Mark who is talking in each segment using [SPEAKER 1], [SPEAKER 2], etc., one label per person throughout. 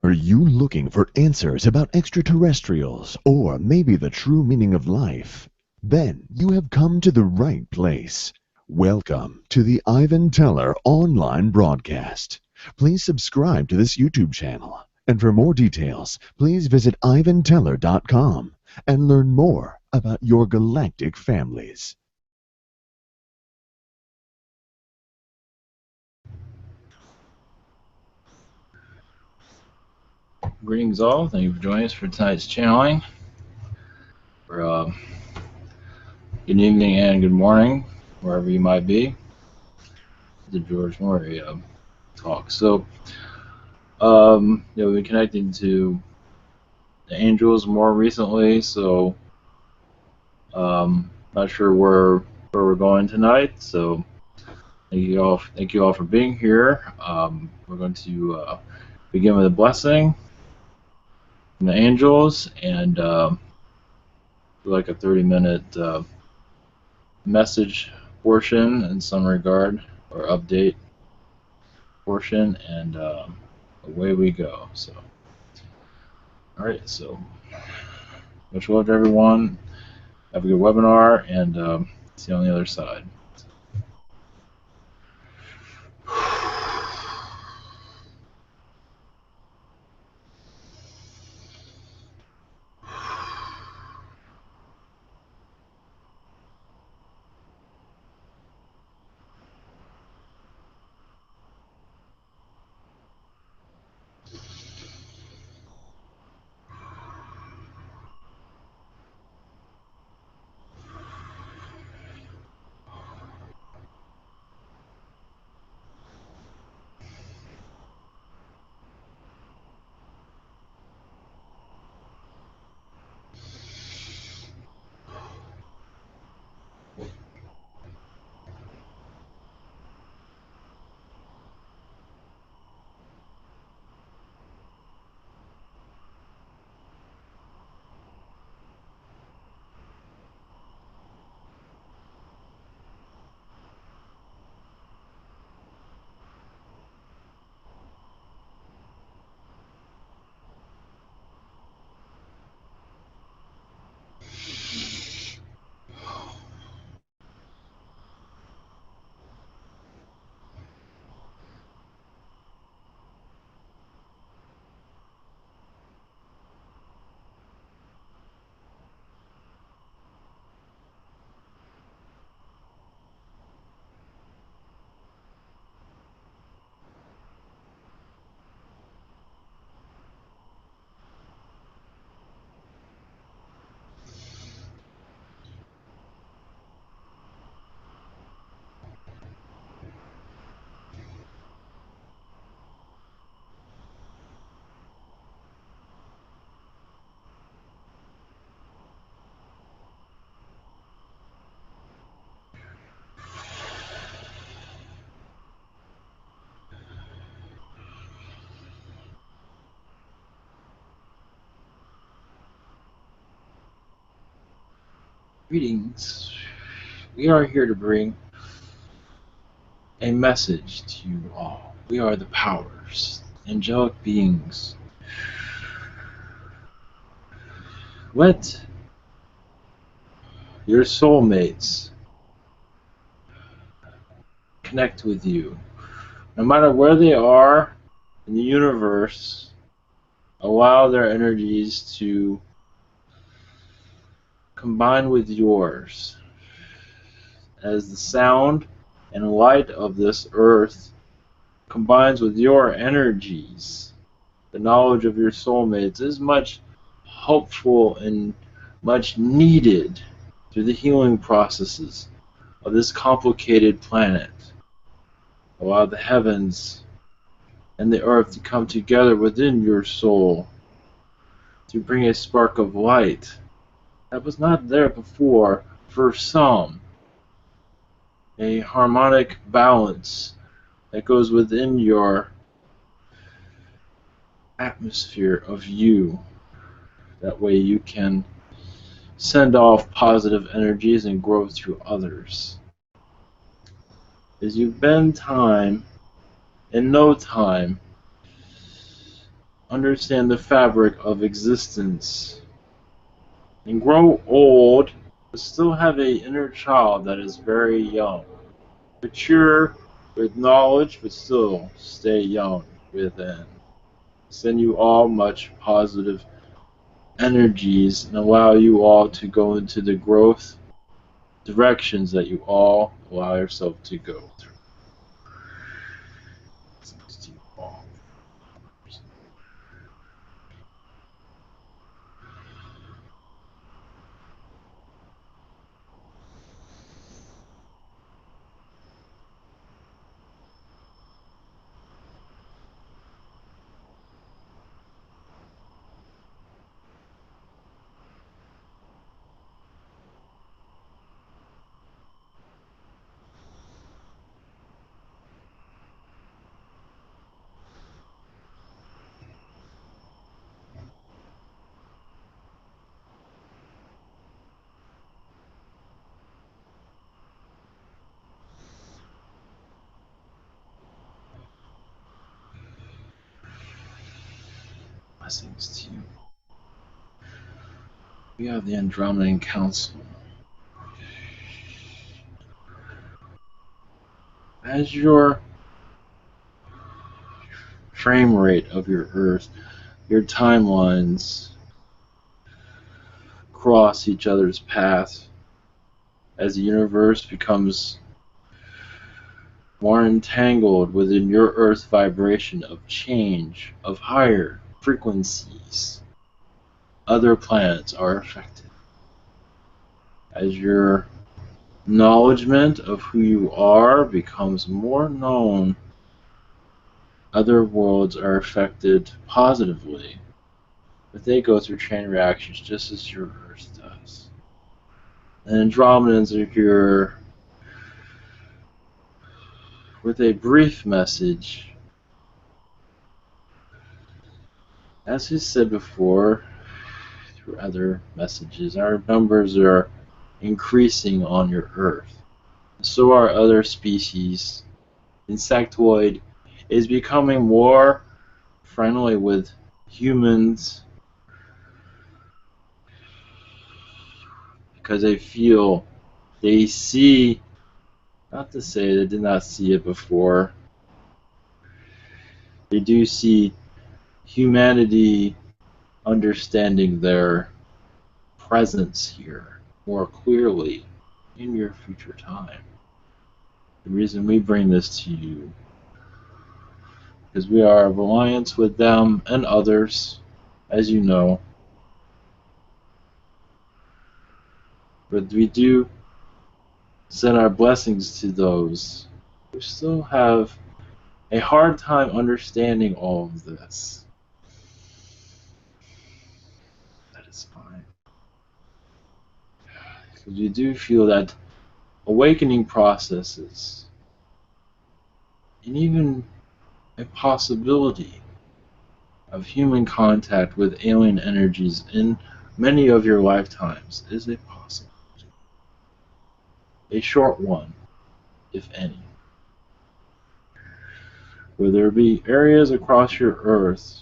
[SPEAKER 1] Are you looking for answers about extraterrestrials or maybe the true meaning of life? Then you have come to the right place. Welcome to the Ivan Teller online broadcast. Please subscribe to this YouTube channel. And for more details, please visit ivanteller.com and learn more about your galactic families.
[SPEAKER 2] Greetings all, thank you for joining us for tonight's channeling. Good evening and good morning, wherever you might be. The George Murray talk. So, we've been connecting to the angels more recently, so not sure where we're going tonight. So, thank you all for being here. We're going to begin with a blessing from the angels and do like a 30-minute message portion in some regard, or update portion, and away we go. So, alright, so much love to everyone. Have a good webinar, and see you on the other side. Greetings. We are here to bring a message to you all. We are the powers, angelic beings. Let your soulmates connect with you. No matter where they are in the universe, allow their energies to combine with yours. As the sound and light of this earth combines with your energies, the knowledge of your soulmates is much helpful and much needed through the healing processes of this complicated planet. Allow the heavens and the earth to come together within your soul to bring a spark of light that was not there before for some. A harmonic balance that goes within your atmosphere of you. That way you can send off positive energies and grow through others. As you bend time in no time understand the fabric of existence, and grow old, but still have an inner child that is very young. Mature with knowledge, but still stay young within. Send you all much positive energies and allow you all to go into the growth directions that you all allow yourself to go through. To you all. Blessings to you. We have the Andromedan Council. As your frame rate of your Earth, your timelines cross each other's path as the universe becomes more entangled within your Earth's vibration of change, of higher frequencies. Other planets are affected. As your acknowledgement of who you are becomes more known, other worlds are affected positively, but they go through chain reactions just as your Earth does. And Andromedans are here with a brief message. As we said before, through other messages, our numbers are increasing on your Earth. So are other species. Insectoid is becoming more friendly with humans because they see, not to say they did not see it before, they do see humanity understanding their presence here more clearly in your future time. The reason we bring this to you is we are of alliance with them and others, as you know. But we do send our blessings to those who still have a hard time understanding all of this. That is fine. Because we do feel that awakening processes, and even a possibility of human contact with alien energies in many of your lifetimes is a possibility. A short one, if any. Will there be areas across your Earth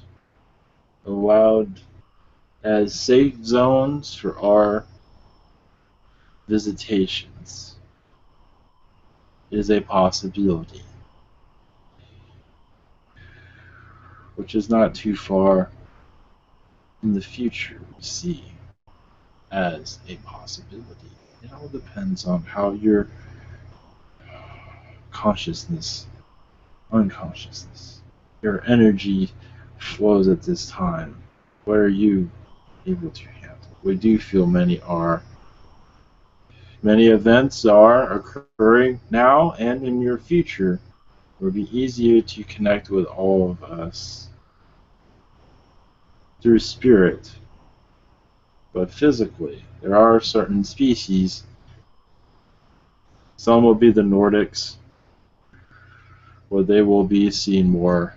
[SPEAKER 2] allowed as safe zones for our visitations? Is a possibility, which is not too far in the future we see as a possibility. It all depends on how your consciousness, unconsciousness, your energy flows at this time. What are you able to handle? We do feel many are. Many events are occurring now and in your future. It will be easier to connect with all of us through spirit. But physically, there are certain species. Some will be the Nordics, where they will be seen more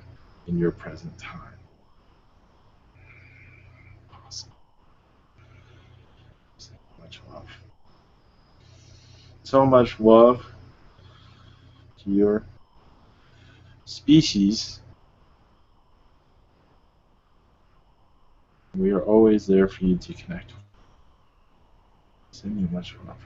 [SPEAKER 2] in your present time. Awesome. So much love. So much love to your species. We are always there for you to connect with. Send you much love.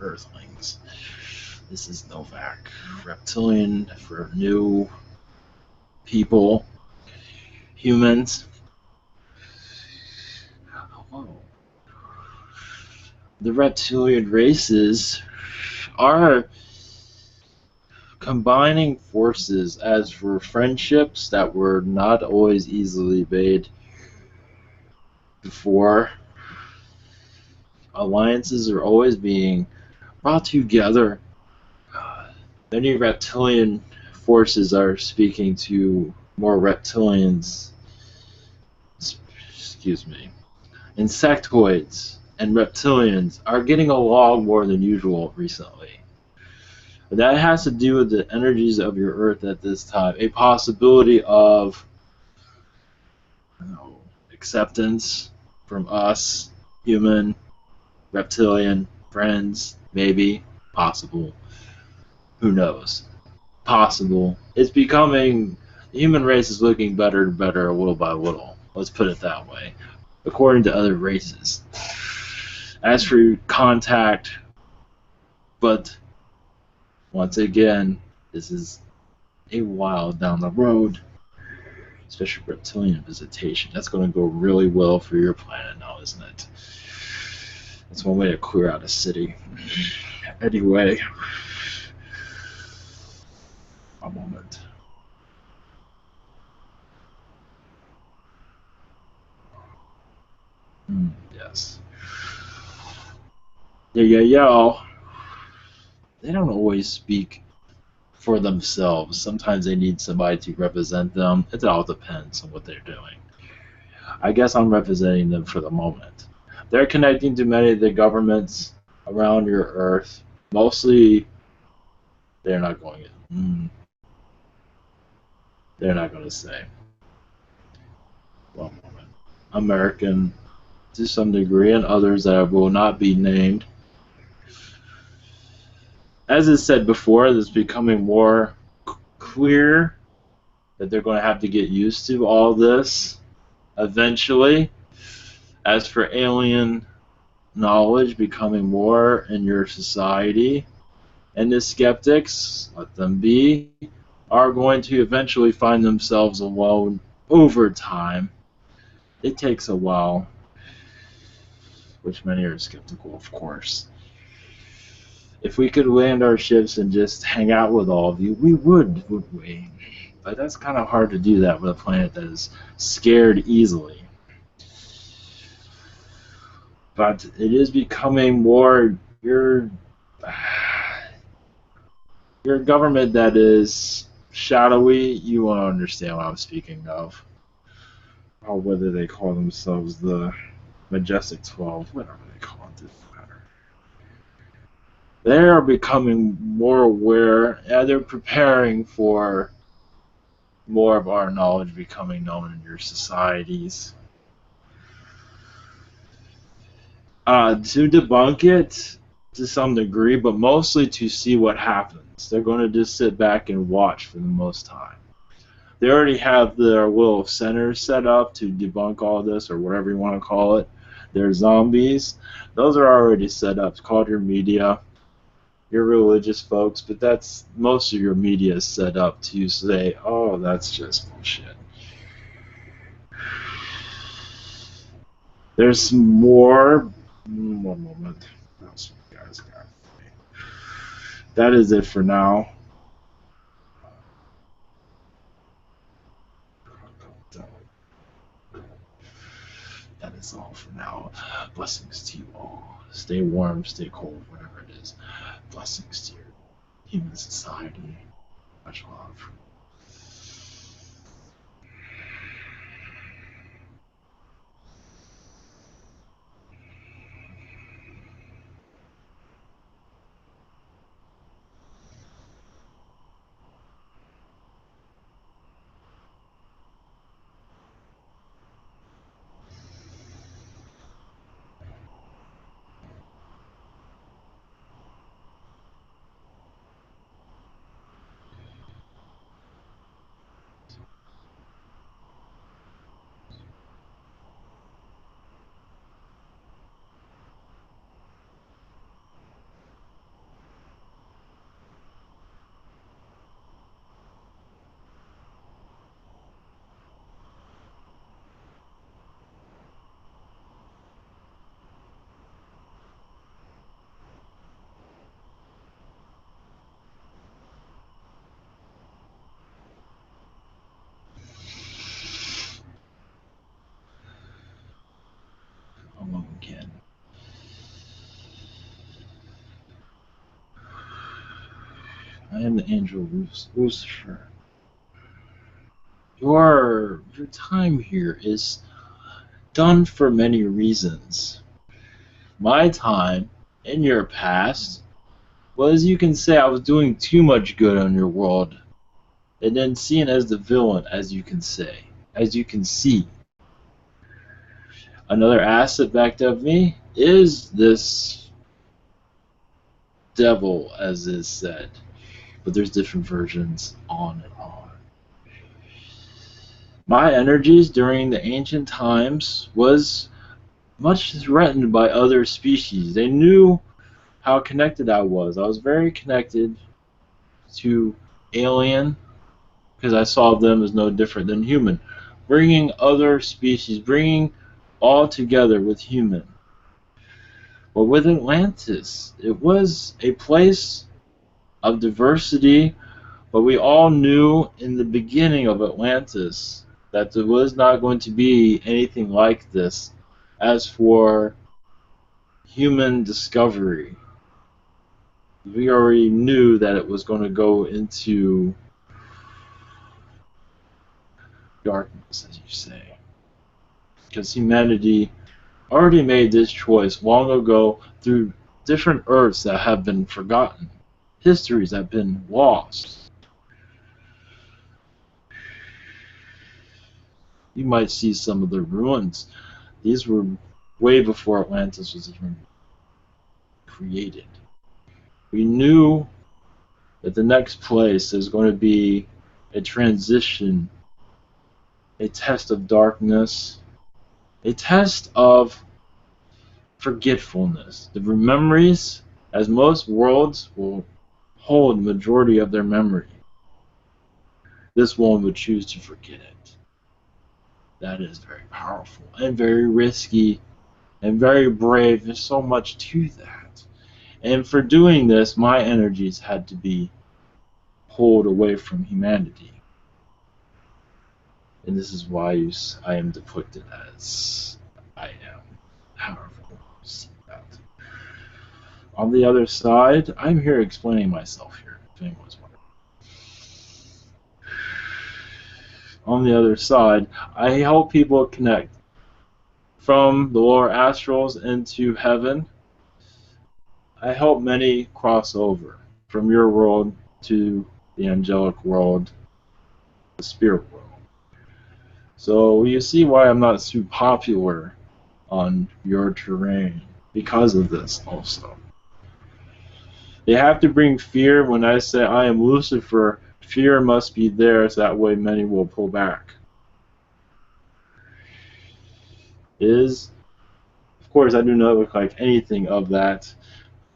[SPEAKER 2] Earthlings. This is Novak. Reptilian for new people. Humans. Oh. The reptilian races are combining forces as for friendships that were not always easily made before. Alliances are always being brought together. Many reptilian forces are speaking to more reptilians. Excuse me. Insectoids and reptilians are getting along more than usual recently. But that has to do with the energies of your Earth at this time. A possibility of acceptance from us, human, reptilian friends, maybe, possible. Who knows? Possible. It's becoming, the human race is looking better and better little by little. Let's put it that way. According to other races. As for contact, but once again, this is a while down the road, especially reptilian visitation. That's going to go really well for your planet now, isn't it? That's one way to clear out a city. Anyway, a moment. Yes. Yeah. They don't always speak for themselves. Sometimes they need somebody to represent them. It all depends on what they're doing. I guess I'm representing them for the moment. They're connecting to many of the governments around your Earth. Mostly, they're not going to. They're not going to say. One moment. American, to some degree, and others that will not be named. As I said before, it's becoming more clear that they're going to have to get used to all this eventually. As for alien knowledge becoming more in your society, and the skeptics, let them be, are going to eventually find themselves alone over time. It takes a while, which many are skeptical, of course. If we could land our ships and just hang out with all of you, we would, wouldn't we? But that's kind of hard to do that with a planet that is scared easily. But it is becoming more your government that is shadowy. You won't understand what I'm speaking of. Or whether they call themselves the Majestic 12, whatever they call it, doesn't matter. They are becoming more aware, and they're preparing for more of our knowledge becoming known in your societies. To debunk it to some degree, but mostly to see what happens. They're going to just sit back and watch for the most time. They already have their little centers set up to debunk all this, or whatever you want to call it. Their zombies. Those are already set up. It's called your media. Your religious folks, but that's most of your media is set up to say, oh, that's just bullshit. There's more. One moment. That is it for now. is all for now. Blessings to you all. Stay warm, stay cold, whatever it is. Blessings to your human society. Much love. Alone again. I am the angel Lucifer. Your time here is done for many reasons. My time in your past was, you can say, I was doing too much good on your world, and then seen as the villain, as you can say, as you can see. Another aspect of me is this devil, as is said, but there's different versions, on and on. My energies during the ancient times was much threatened by other species. They knew how connected I was. I was very connected to alien, because I saw them as no different than human. Bringing other species, bringing all together with human. But with Atlantis, it was a place of diversity, but we all knew in the beginning of Atlantis that there was not going to be anything like this. As for human discovery, we already knew that it was going to go into darkness, as you say, because humanity already made this choice long ago through different Earths that have been forgotten, histories that have been lost. You might see some of the ruins. These were way before Atlantis was even created. We knew that the next place is going to be a transition, a test of darkness, a test of forgetfulness. The memories, as most worlds will hold the majority of their memory, this one would choose to forget it. That is very powerful and very risky and very brave. There's so much to that. And for doing this, my energies had to be pulled away from humanity. And this is why I am depicted as I am. Powerful. See that. On the other side, I'm here explaining myself here, if anyone's wondering. On the other side, I help people connect from the lower astrals into heaven. I help many cross over from your world to the angelic world, the spirit world. So you see why I'm not too popular on your terrain because of this also. They have to bring fear. When I say I am Lucifer, fear must be there, so that way many will pull back. Of course, I do not look like anything of that.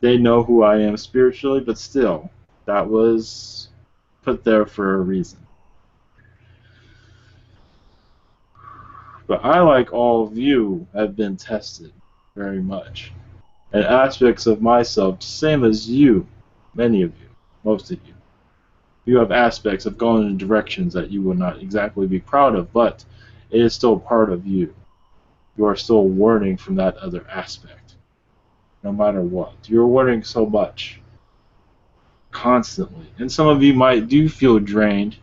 [SPEAKER 2] They know who I am spiritually, but still, that was put there for a reason. But I, like all of you, have been tested very much. And aspects of myself, same as you, many of you, most of you. You have aspects of going in directions that you will not exactly be proud of, but it is still part of you. you are still learning from that other aspect, no matter what. You're learning so much constantly. And some of you might do feel drained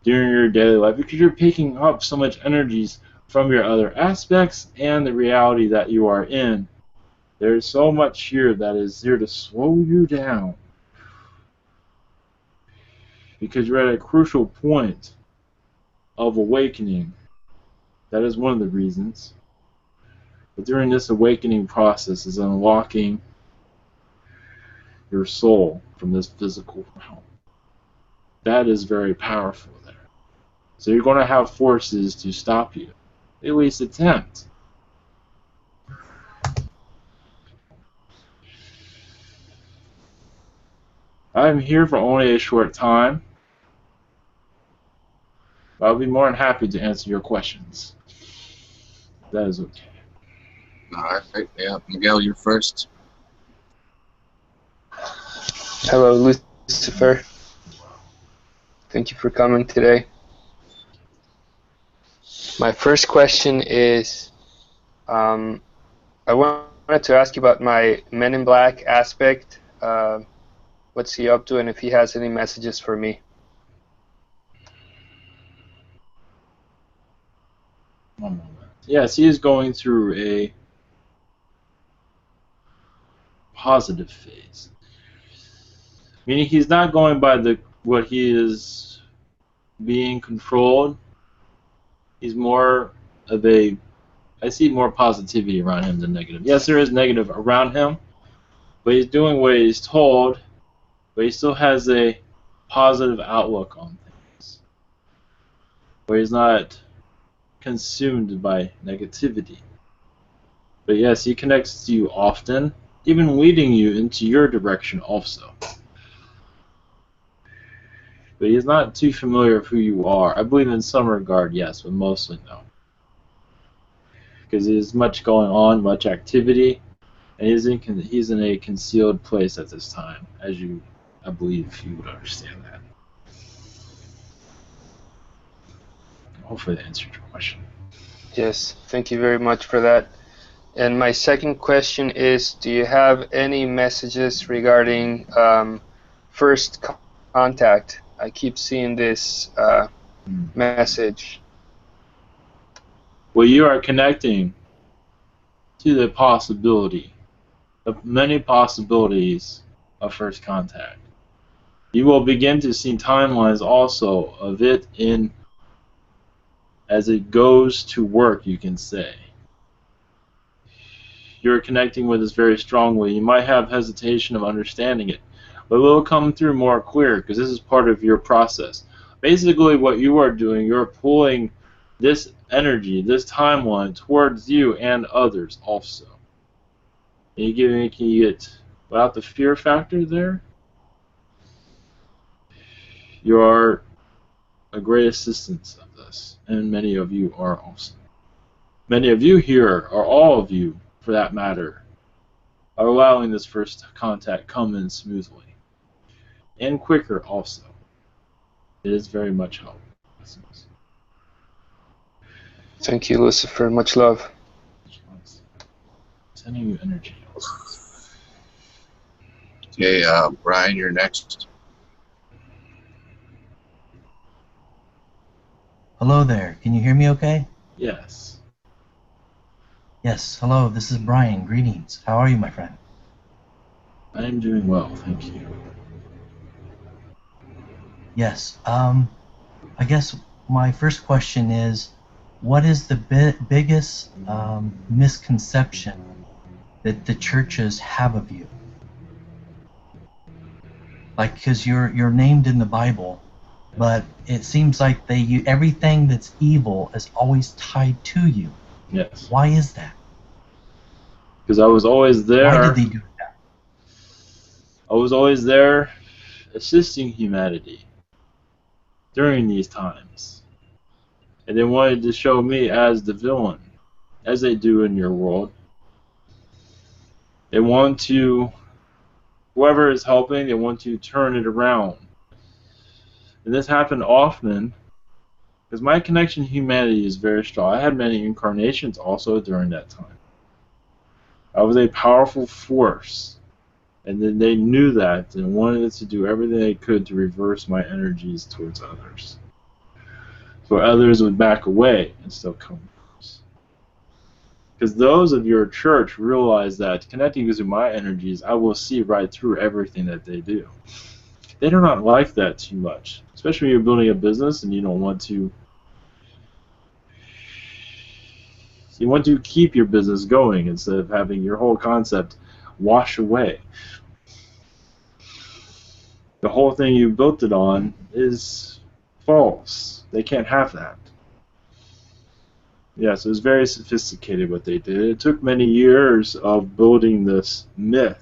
[SPEAKER 2] during your daily life because you're picking up so much energies from your other aspects and the reality that you are in. There's so much here that is here to slow you down because you're at a crucial point of awakening. That is one of the reasons. But during this awakening process is unlocking your soul from this physical realm. That is very powerful there. So you're going to have forces to stop you. At least attempt. I'm here for only a short time. I'll be more than happy to answer your questions. That is okay.
[SPEAKER 3] All right, yeah, Miguel, you're first.
[SPEAKER 4] Hello, Lucifer. Thank you for coming today. My first question is, I wanted to ask you about my Men in Black aspect. What's he up to, and if he has any messages for me?
[SPEAKER 2] One moment. Yes, he is going through a positive phase. Meaning he's not going by what he is being controlled. He's more of a, I see more positivity around him than negative. Yes, there is negative around him, but he's doing what he's told, but he still has a positive outlook on things, where he's not consumed by negativity. But yes, he connects to you often, even leading you into your direction also. But he's not too familiar with who you are. I believe in some regard, yes, but mostly no. Because there's much going on, much activity, and he's in a concealed place at this time, as I believe you would understand that. Hopefully that answered your question.
[SPEAKER 4] Yes, thank you very much for that. And my second question is, do you have any messages regarding first contact? I keep seeing this message.
[SPEAKER 2] Well, you are connecting to the possibility of many possibilities of first contact. You will begin to see timelines also of it in as it goes to work, you can say. You're connecting with this very strongly. You might have hesitation of understanding it, but it will come through more clear because this is part of your process. Basically, what you are doing, you're pulling this energy, this timeline towards you and others also. And can you get without the fear factor there? You are a great assistance of this, and many of you are also. Many of you here, or all of you for that matter, are allowing this first contact come in smoothly and quicker also. It is very much helpful.
[SPEAKER 4] Thank you, Lucifer. Much love.
[SPEAKER 2] Sending you energy.
[SPEAKER 3] Okay, Brian, you're next.
[SPEAKER 5] Hello there. Can you hear me okay?
[SPEAKER 2] Yes.
[SPEAKER 5] Yes. Hello, this is Brian. Greetings. How are you, my friend?
[SPEAKER 2] I am doing well, thank you.
[SPEAKER 5] Yes. I guess my first question is, what is the biggest misconception that the churches have of you? Like, because you're named in the Bible, but it seems like everything that's evil is always tied to you.
[SPEAKER 2] Yes.
[SPEAKER 5] Why is that?
[SPEAKER 2] Because I was always there.
[SPEAKER 5] Why did they do that?
[SPEAKER 2] I was always there assisting humanity during these times. And they wanted to show me as the villain, as they do in your world. They want to, whoever is helping, they want to turn it around. And this happened often Because my connection to humanity is very strong. I had many incarnations also during that time. I was a powerful force. And then they knew that and wanted to do everything they could to reverse my energies towards others. So others would back away and still come. Because those of your church realize that connecting to my energies, I will see right through everything that they do. They do not like that too much. Especially when you're building a business and you don't want to. You want to keep your business going instead of having your whole concept wash away. The whole thing you built it on is false. They can't have that. Yes, it was very sophisticated what they did. It took many years of building this myth.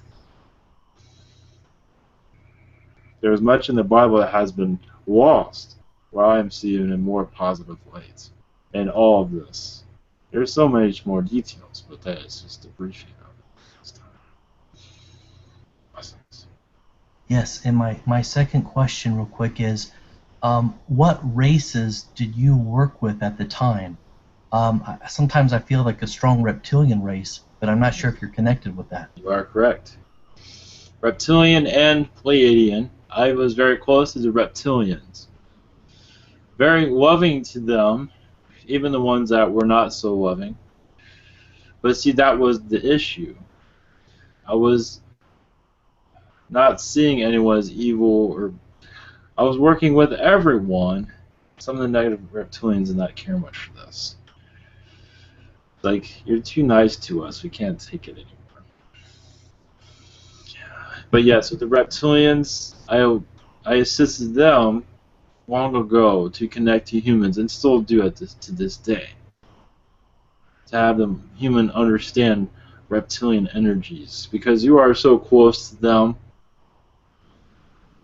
[SPEAKER 2] There's much in the Bible that has been lost, while I'm seeing in a more positive light. And all of this. There's so much more details, but that is just a briefing of it this time. Blessings.
[SPEAKER 5] Yes, and my second question real quick is, what races did you work with at the time? Sometimes I feel like a strong reptilian race, but I'm not sure if you're connected with that.
[SPEAKER 2] You are correct. Reptilian and Pleiadian. I was very close to the reptilians. Very loving to them, even the ones that were not so loving. But see, that was the issue. I was not seeing anyone as evil, or I was working with everyone. Some of the negative reptilians did not care much for this. Like, you're too nice to us, we can't take it anymore. But yes, with the reptilians, I assisted them long ago to connect to humans, and still do it to this day. To have them human understand reptilian energies, because you are so close to them.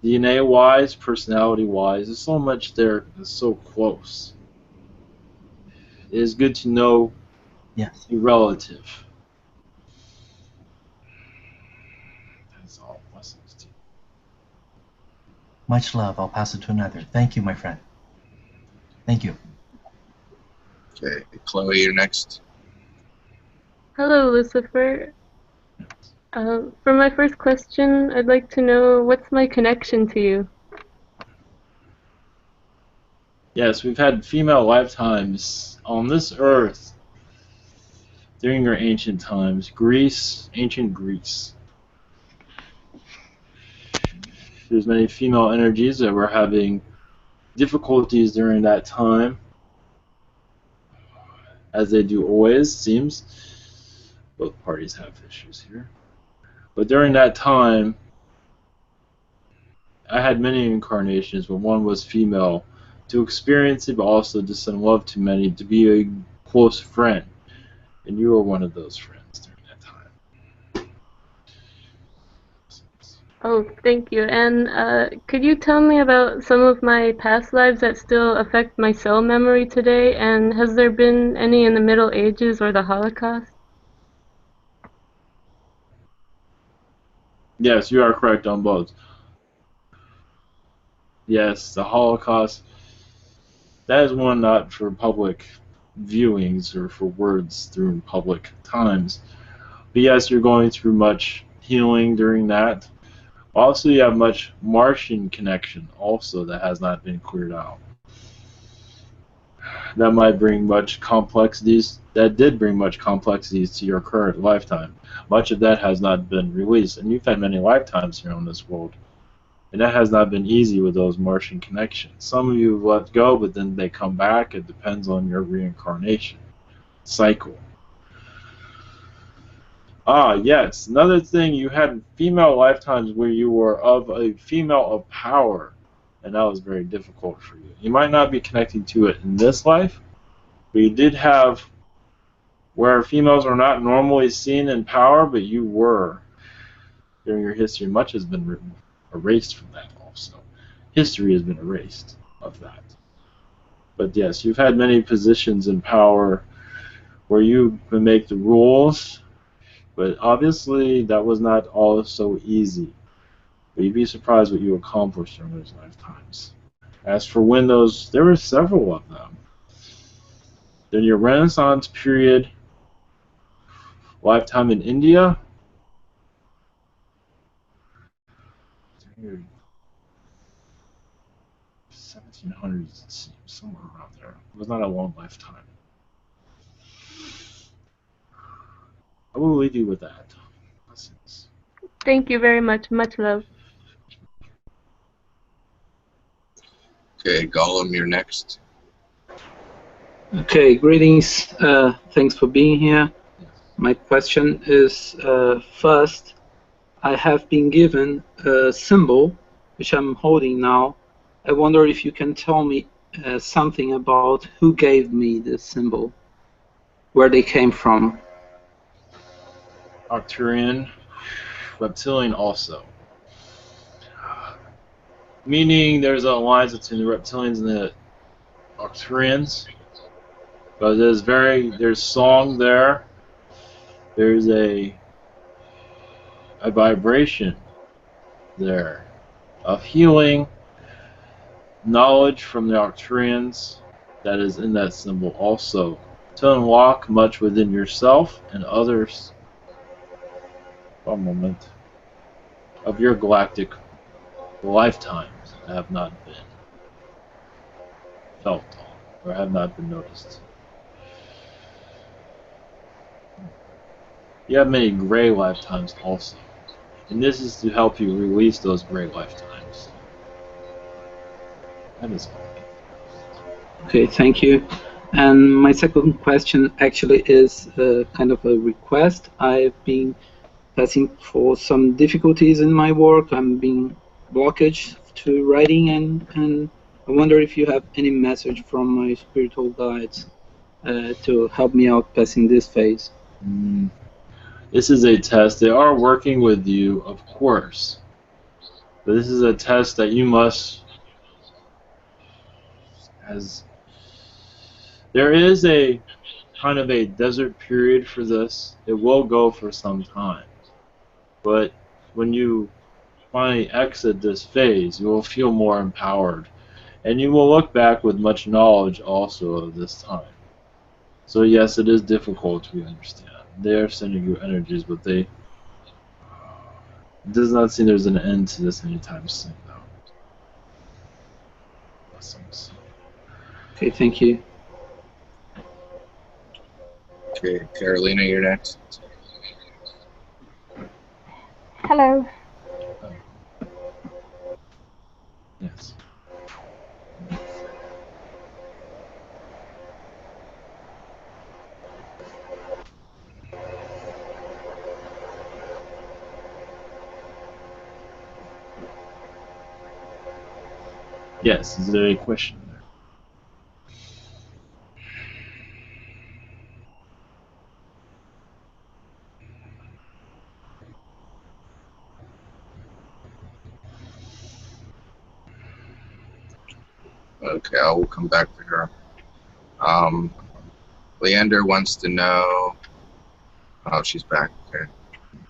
[SPEAKER 2] DNA-wise, personality-wise, there's so much there that's so close. It is good to know your relative. That's all. Blessings to you.
[SPEAKER 5] Much love. I'll pass it to another. Thank you, my friend. Thank you.
[SPEAKER 3] Okay, Chloe, you're next.
[SPEAKER 6] Hello, Lucifer. For my first question, I'd like to know, what's my connection to you?
[SPEAKER 2] Yes, we've had female lifetimes on this earth during your ancient times. Greece, ancient Greece. There's many female energies that were having difficulties during that time, as they do always, seems. Both parties have issues here. But during that time, I had many incarnations, but one was female, to experience it, but also to send love to many, to be a close friend. And you were one of those friends during that time.
[SPEAKER 6] Oh, thank you. And could you tell me about some of my past lives that still affect my cell memory today? And has there been any in the Middle Ages or the Holocaust?
[SPEAKER 2] Yes, you are correct on both. Yes, the Holocaust, that is one not for public viewings or for words through public times. But yes, you're going through much healing during that. Also, you have much Martian connection also that has not been cleared out. That might bring much complexities. That did bring much complexities to your current lifetime. Much of that has not been released, and you've had many lifetimes here on this world. And that has not been easy with those Martian connections. Some of you have let go, but then they come back. It depends on your reincarnation cycle. Ah, yes. Another thing, you had female lifetimes where you were of a female of power, and that was very difficult for you. You might not be connecting to it in this life, but you did have where females are not normally seen in power, but you were during your history. Much has been erased from that also. History has been erased of that. But yes, you've had many positions in power where you can make the rules, but obviously that was not all so easy. But you'd be surprised what you accomplished during those lifetimes. As for when those, there were several of them. During your Renaissance period, lifetime in India, 1700s, it seems, somewhere around there. It was not a long lifetime. What will we do with that? Blessings.
[SPEAKER 6] Thank you very much. Much love.
[SPEAKER 3] Okay, Gollum, you're next.
[SPEAKER 7] Okay, greetings. Thanks for being here. My question is, first, I have been given a symbol, which I'm holding now. I wonder if you can tell me something about who gave me this symbol, where they came from.
[SPEAKER 2] Arcturian, Reptilian also. Meaning there's an alliance between the Reptilians and the Arcturians. But there's song there. There's a vibration there of healing, knowledge from the Arcturians that is in that symbol also, to unlock much within yourself and others. One moment. Of your galactic lifetimes that have not been felt on, or have not been noticed. You have many gray lifetimes also, and this is to help you release those gray lifetimes. That is all.
[SPEAKER 7] Okay, thank you. And my second question actually is kind of a request. I've been passing for some difficulties in my work. I'm being blockage to writing, and I wonder if you have any message from my spiritual guides to help me out passing this phase.
[SPEAKER 2] This is a test. They are working with you, of course, but this is a test that you must, there is a kind of a desert period for this. It will go for some time, but when you finally exit this phase, you will feel more empowered, and you will look back with much knowledge also of this time. So yes, it is difficult, we understand. They are sending you energies, but it does not seem there's an end to this anytime soon, though. Blessings.
[SPEAKER 7] Okay, thank you.
[SPEAKER 3] Okay, Carolina, you're next.
[SPEAKER 8] Hello.
[SPEAKER 2] Yes. Yes, is there a question there?
[SPEAKER 3] Okay, I will come back to her. Leander wants to know. Oh, she's back. Okay.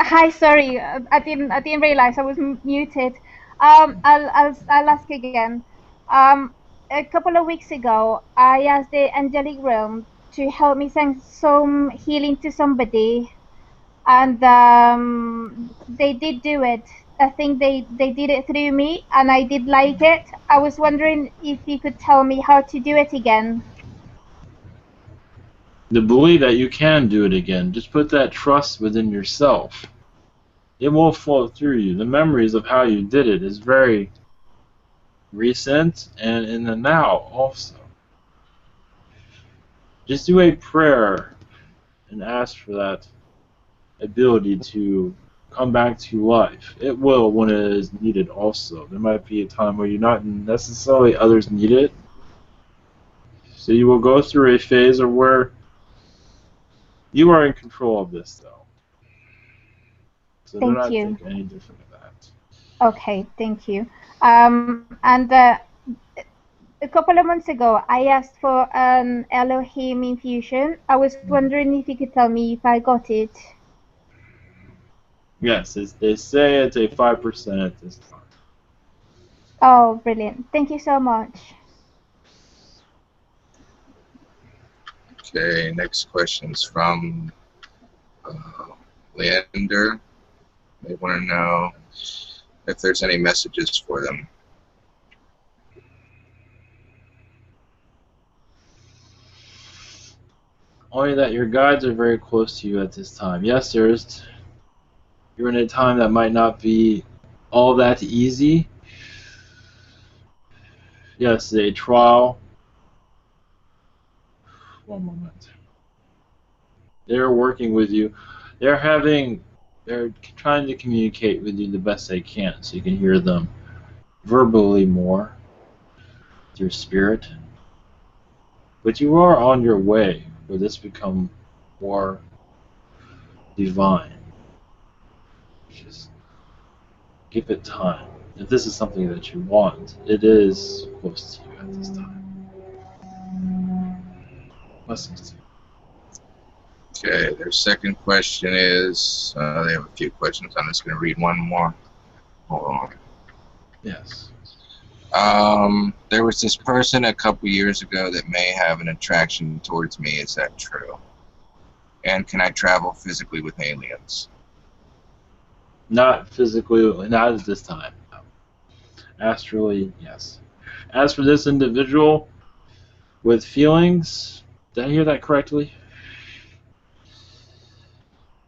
[SPEAKER 8] Hi, sorry, I didn't realize I was muted. I'll ask again. A couple of weeks ago, I asked the angelic realm to help me send some healing to somebody, and they did do it. I think they did it through me, and I did like it. I was wondering if you could tell me how to do it again.
[SPEAKER 2] To believe that you can do it again, just put that trust within yourself. It will flow through you. The memories of how you did it is very recent and in the now also. Just do a prayer and ask for that ability to come back to life. It will when it is needed also. There might be a time where you're not necessarily others need it. So you will go through a phase of where you are in control of this though. So do not think any different of that.
[SPEAKER 8] Okay, thank you. And a couple of months ago, I asked for an Elohim infusion. I was wondering if you could tell me if I got it.
[SPEAKER 2] Yes, they say it's a 5% at this time.
[SPEAKER 8] Oh, brilliant. Thank you so much.
[SPEAKER 3] Okay, next question's from Leander. They want to know if there's any messages for them.
[SPEAKER 2] Only that your guides are very close to you at this time. Yes, you're in a time that might not be all that easy. Yes, a trial. One moment. They're working with you. They're trying to communicate with you the best they can, so you can hear them verbally more, through spirit. But you are on your way where this become more divine. Just give it time. If this is something that you want, it is close to you at this time. Blessings to you.
[SPEAKER 3] Okay, their second question is, they have a few questions. I'm just going to read one more. Hold on.
[SPEAKER 2] Yes.
[SPEAKER 3] There was this person a couple years ago that may have an attraction towards me. Is that true? And can I travel physically with aliens?
[SPEAKER 2] Not physically, not at this time. No. Astrally, yes. As for this individual with feelings, did I hear that correctly?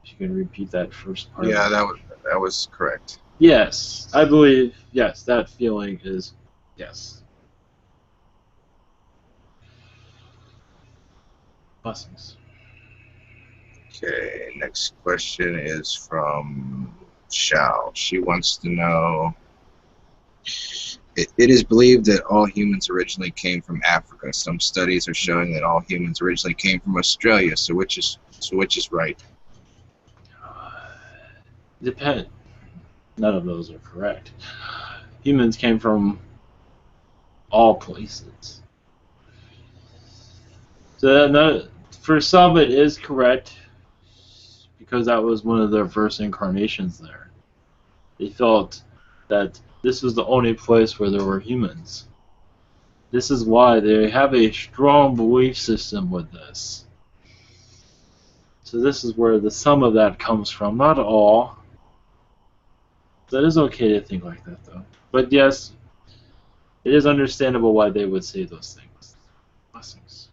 [SPEAKER 2] If you can repeat that first part.
[SPEAKER 3] Yeah, that was correct.
[SPEAKER 2] Yes, I believe, yes, that feeling is, yes. Blessings.
[SPEAKER 3] Okay, next question is from Shao. She wants to know, it is believed that all humans originally came from Africa. Some studies are showing that all humans originally came from Australia. So which is right?
[SPEAKER 2] Depend. None of those are correct. Humans came from all places. So for some it is correct, because that was one of their first incarnations there. They felt that this was the only place where there were humans. This is why they have a strong belief system with this. So this is where the sum of that comes from, not all. That is okay to think like that, though. But yes, it is understandable why they would say those things. Blessings.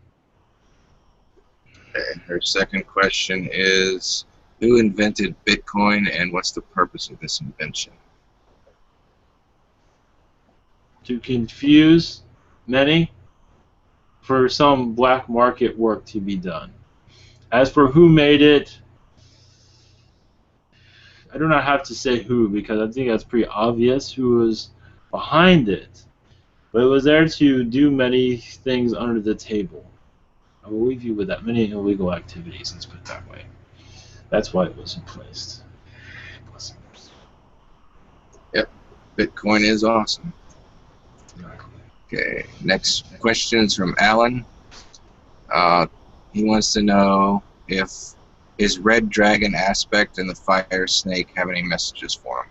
[SPEAKER 3] Okay, her second question is, who invented Bitcoin and what's the purpose of this invention?
[SPEAKER 2] To confuse many, for some black market work to be done. As for who made it, I do not have to say who, because I think that's pretty obvious who was behind it. But it was there to do many things under the table. I will leave you with that. Many illegal activities, let's put it that way. That's why it was placed. Blessings.
[SPEAKER 3] Yep, Bitcoin is awesome.
[SPEAKER 2] Exactly.
[SPEAKER 3] Okay, next question is from Alan. He wants to know if is Red Dragon Aspect and the Fire Snake have any messages for him?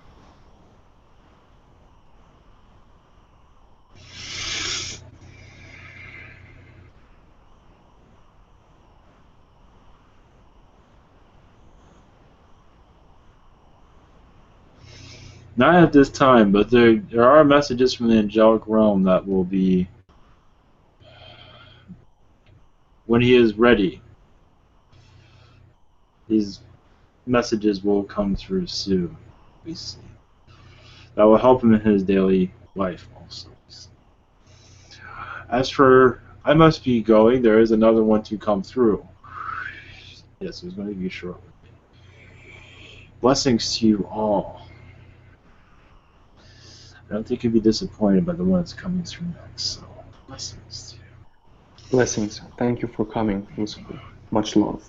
[SPEAKER 2] Not at this time, but there are messages from the angelic realm that will be, when he is ready, these messages will come through soon, we see. That will help him in his daily life also. As for, I must be going, there is another one to come through. Yes, it was going to be short. Blessings to you all. I don't think you'll be disappointed by the one that's coming through next, so blessings to you.
[SPEAKER 9] Blessings. Thank you for coming, Lucifer. Much love.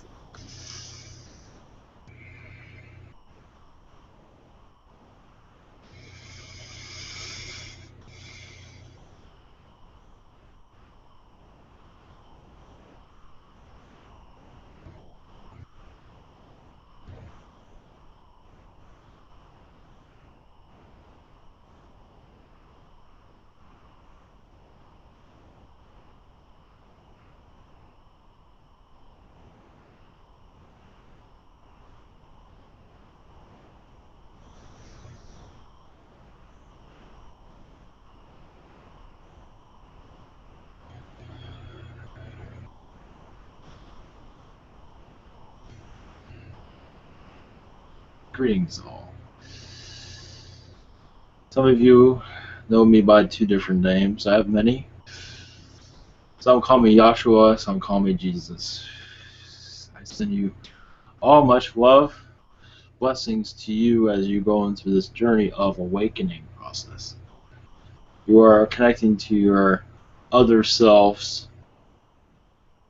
[SPEAKER 2] Greetings all. Some of you know me by 2 different names. I have many. Some call me Yeshua, some call me Jesus. I send you all much love, blessings to you as you go into this journey of awakening process. You are connecting to your other selves,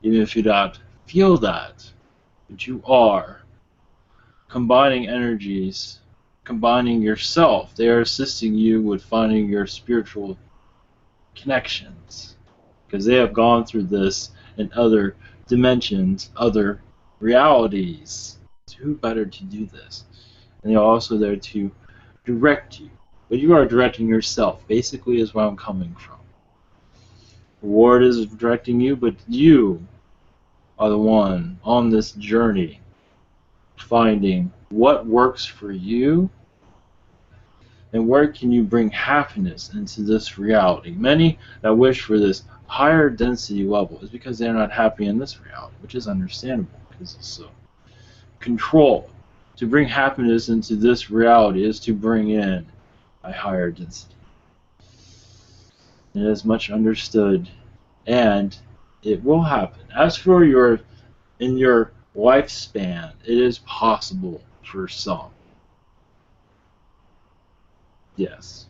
[SPEAKER 2] even if you don't feel that, but you are combining energies, combining yourself. They are assisting you with finding your spiritual connections, because they have gone through this in other dimensions, other realities. Who better to do this? And they're also there to direct you. But you are directing yourself, basically, is where I'm coming from. The Lord is directing you, but you are the one on this journey finding what works for you and where can you bring happiness into this reality. Many that wish for this higher density level is because they're not happy in this reality, which is understandable because it's so controlled. To bring happiness into this reality is to bring in a higher density. It is much understood, and it will happen. As for your lifespan, it is possible for some. Yes.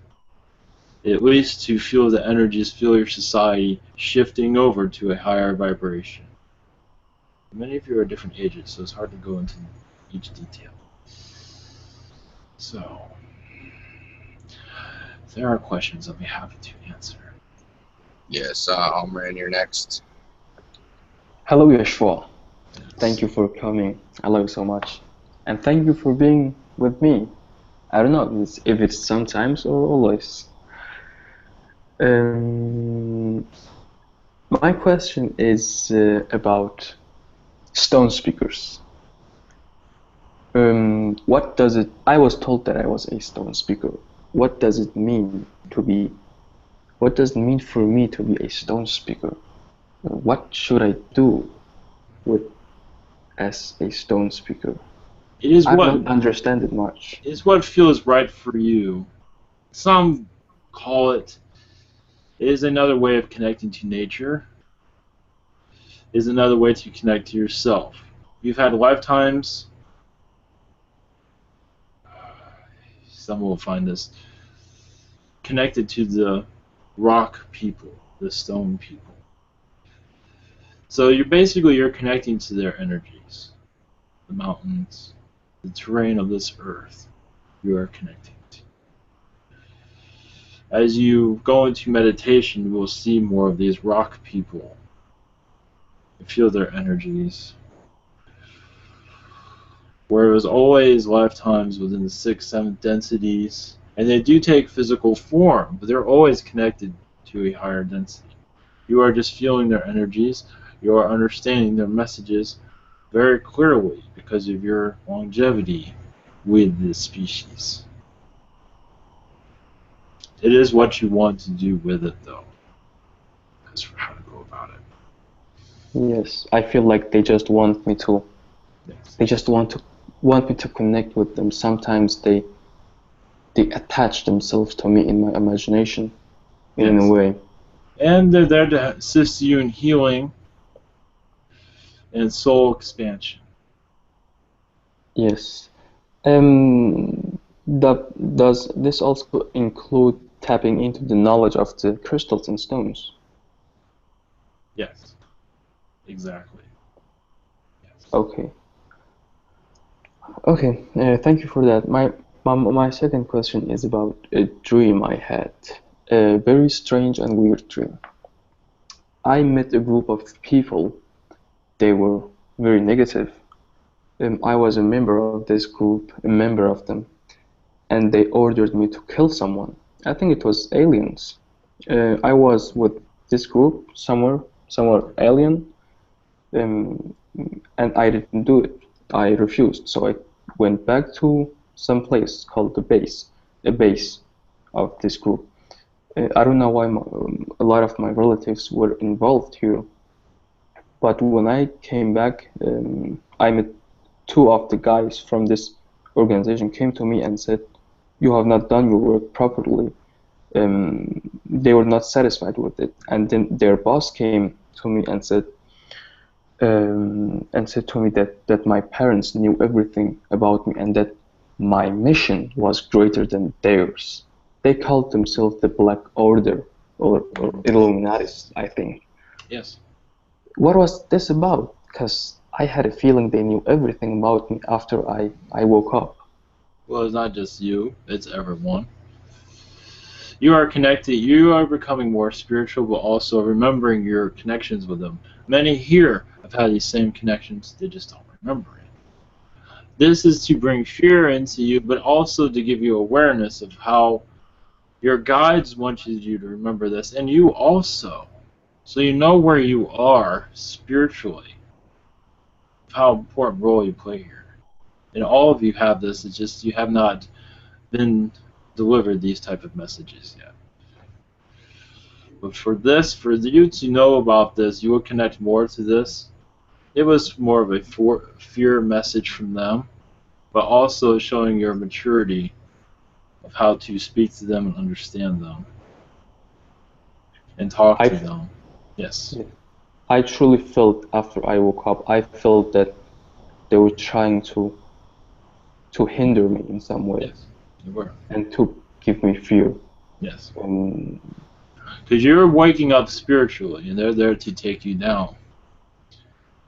[SPEAKER 2] At least to feel the energies, feel your society shifting over to a higher vibration. Many of you are different ages, so it's hard to go into each detail. So, if there are questions, I'll be happy to answer.
[SPEAKER 3] Yes, Omran, you're next.
[SPEAKER 9] Hello, Yeshua. Thank you for coming. I love you so much. And thank you for being with me. I don't know if it's sometimes or always. My question is about stone speakers. What does it? I was told that I was a stone speaker. What does it mean to be? What does it mean for me to be a stone speaker? What should I do as a stone speaker? I don't understand it much.
[SPEAKER 2] It's what feels right for you. Some call it is another way of connecting to nature. Is another way to connect to yourself. You've had lifetimes. Some will find this connected to the rock people, the stone people. So you're connecting to their energies, the mountains, the terrain of this earth. You are connecting to. As you go into meditation, you will see more of these rock people. You feel their energies. Where it was always lifetimes within the 6th, 7th densities, and they do take physical form, but they're always connected to a higher density. You are just feeling their energies. You are understanding their messages very clearly because of your longevity with this species. It is what you want to do with it, though. As for how to go about it.
[SPEAKER 9] Yes, I feel like they just want me to.
[SPEAKER 2] Yes.
[SPEAKER 9] They just want me to connect with them. Sometimes they attach themselves to me in my imagination, in a way.
[SPEAKER 2] And they're there to assist you in healing and soul expansion.
[SPEAKER 9] Yes. Does this also include tapping into the knowledge of the crystals and stones?
[SPEAKER 2] Yes. Exactly. Yes.
[SPEAKER 9] Okay. Okay. Thank you for that. My second question is about a dream I had. A very strange and weird dream. I met a group of people. They were very negative. I was a member of this group, a member of them, and they ordered me to kill someone. I think it was aliens. I was with this group somewhere alien, and I didn't do it. I refused, so I went back to some place called a base of this group. I don't know why a lot of my relatives were involved here, but when I came back, I met 2 of the guys from this organization came to me and said, "You have not done your work properly." They were not satisfied with it, and then their boss came to me and said to me that my parents knew everything about me and that my mission was greater than theirs. They called themselves the Black Order or Illuminatis, I think.
[SPEAKER 2] Yes.
[SPEAKER 9] What was this about? Because I had a feeling they knew everything about me after I woke up.
[SPEAKER 2] Well, it's not just you, it's everyone. You are connected, you are becoming more spiritual, but also remembering your connections with them. Many here have had these same connections, they just don't remember it. This is to bring fear into you, but also to give you awareness of how your guides want you to remember this, and you also. So you know where you are spiritually, how important role you play here. And all of you have this, it's just you have not been delivered these type of messages yet. But for you to know about this, you will connect more to this. It was more of a fear message from them, but also showing your maturity of how to speak to them and understand them and talk to them. Yes.
[SPEAKER 9] I truly felt after I woke up, I felt that they were trying to hinder me in some way.
[SPEAKER 2] Yes, they were.
[SPEAKER 9] And to give me fear.
[SPEAKER 2] Yes. Because you're waking up spiritually, and they're there to take you down.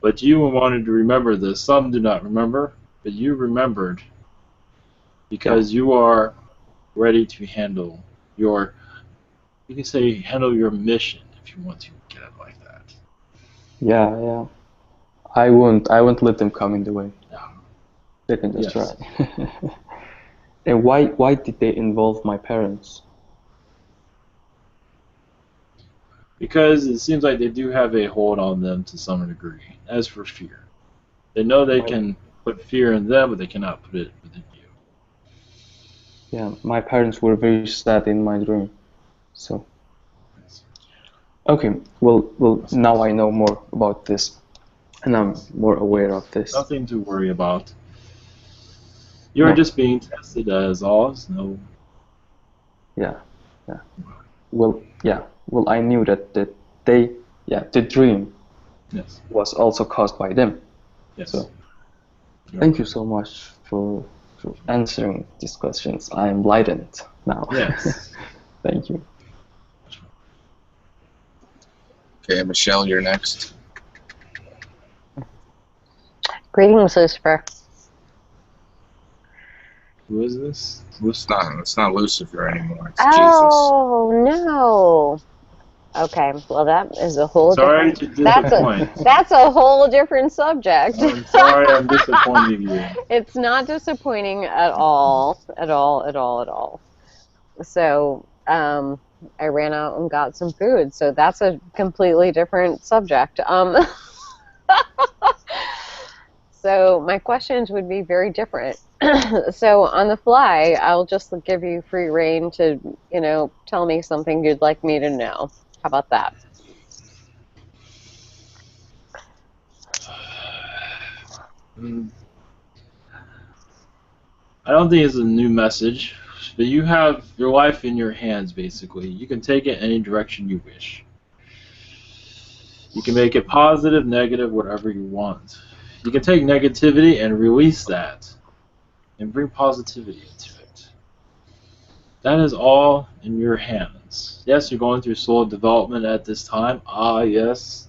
[SPEAKER 2] But you wanted to remember this. Some do not remember, but you remembered because you are ready to handle your, you can say, handle your mission if you want to get it like that.
[SPEAKER 9] Yeah. I won't let them come in the way.
[SPEAKER 2] No.
[SPEAKER 9] They can just try. And why did they involve my parents?
[SPEAKER 2] Because it seems like they do have a hold on them to some degree. As for fear, they know they can put fear in them, but they cannot put it within you.
[SPEAKER 9] Yeah, my parents were very sad in my dream. So, okay, well, now I know more about this, and I'm more aware of this.
[SPEAKER 2] Nothing to worry about. You're just being tested as all. No.
[SPEAKER 9] Yeah. Well, I knew that the dream was also caused by them.
[SPEAKER 2] Yes.
[SPEAKER 9] So, thank you so much for answering these questions. I am enlightened now.
[SPEAKER 2] Yes.
[SPEAKER 9] Thank you.
[SPEAKER 3] Okay, Michelle, you're next.
[SPEAKER 10] Greetings, Lucifer.
[SPEAKER 2] Who is this?
[SPEAKER 3] It's not Lucifer anymore. It's
[SPEAKER 10] Oh, no. Okay, well, that is a whole
[SPEAKER 2] different...
[SPEAKER 10] to
[SPEAKER 2] disappoint.
[SPEAKER 10] That's a whole different subject.
[SPEAKER 2] I'm sorry I'm disappointing you.
[SPEAKER 10] It's not disappointing at all. At all. So, I ran out and got some food, so that's a completely different subject. So my questions would be very different. So on the fly, I'll just give you free rein to, tell me something you'd like me to know. How about that?
[SPEAKER 2] I don't think it's a new message, but you have your life in your hands, basically. You can take it any direction you wish. You can make it positive, negative, whatever you want. You can take negativity and release that and bring positivity into it. That is all in your hands. Yes, you're going through soul development at this time. Yes.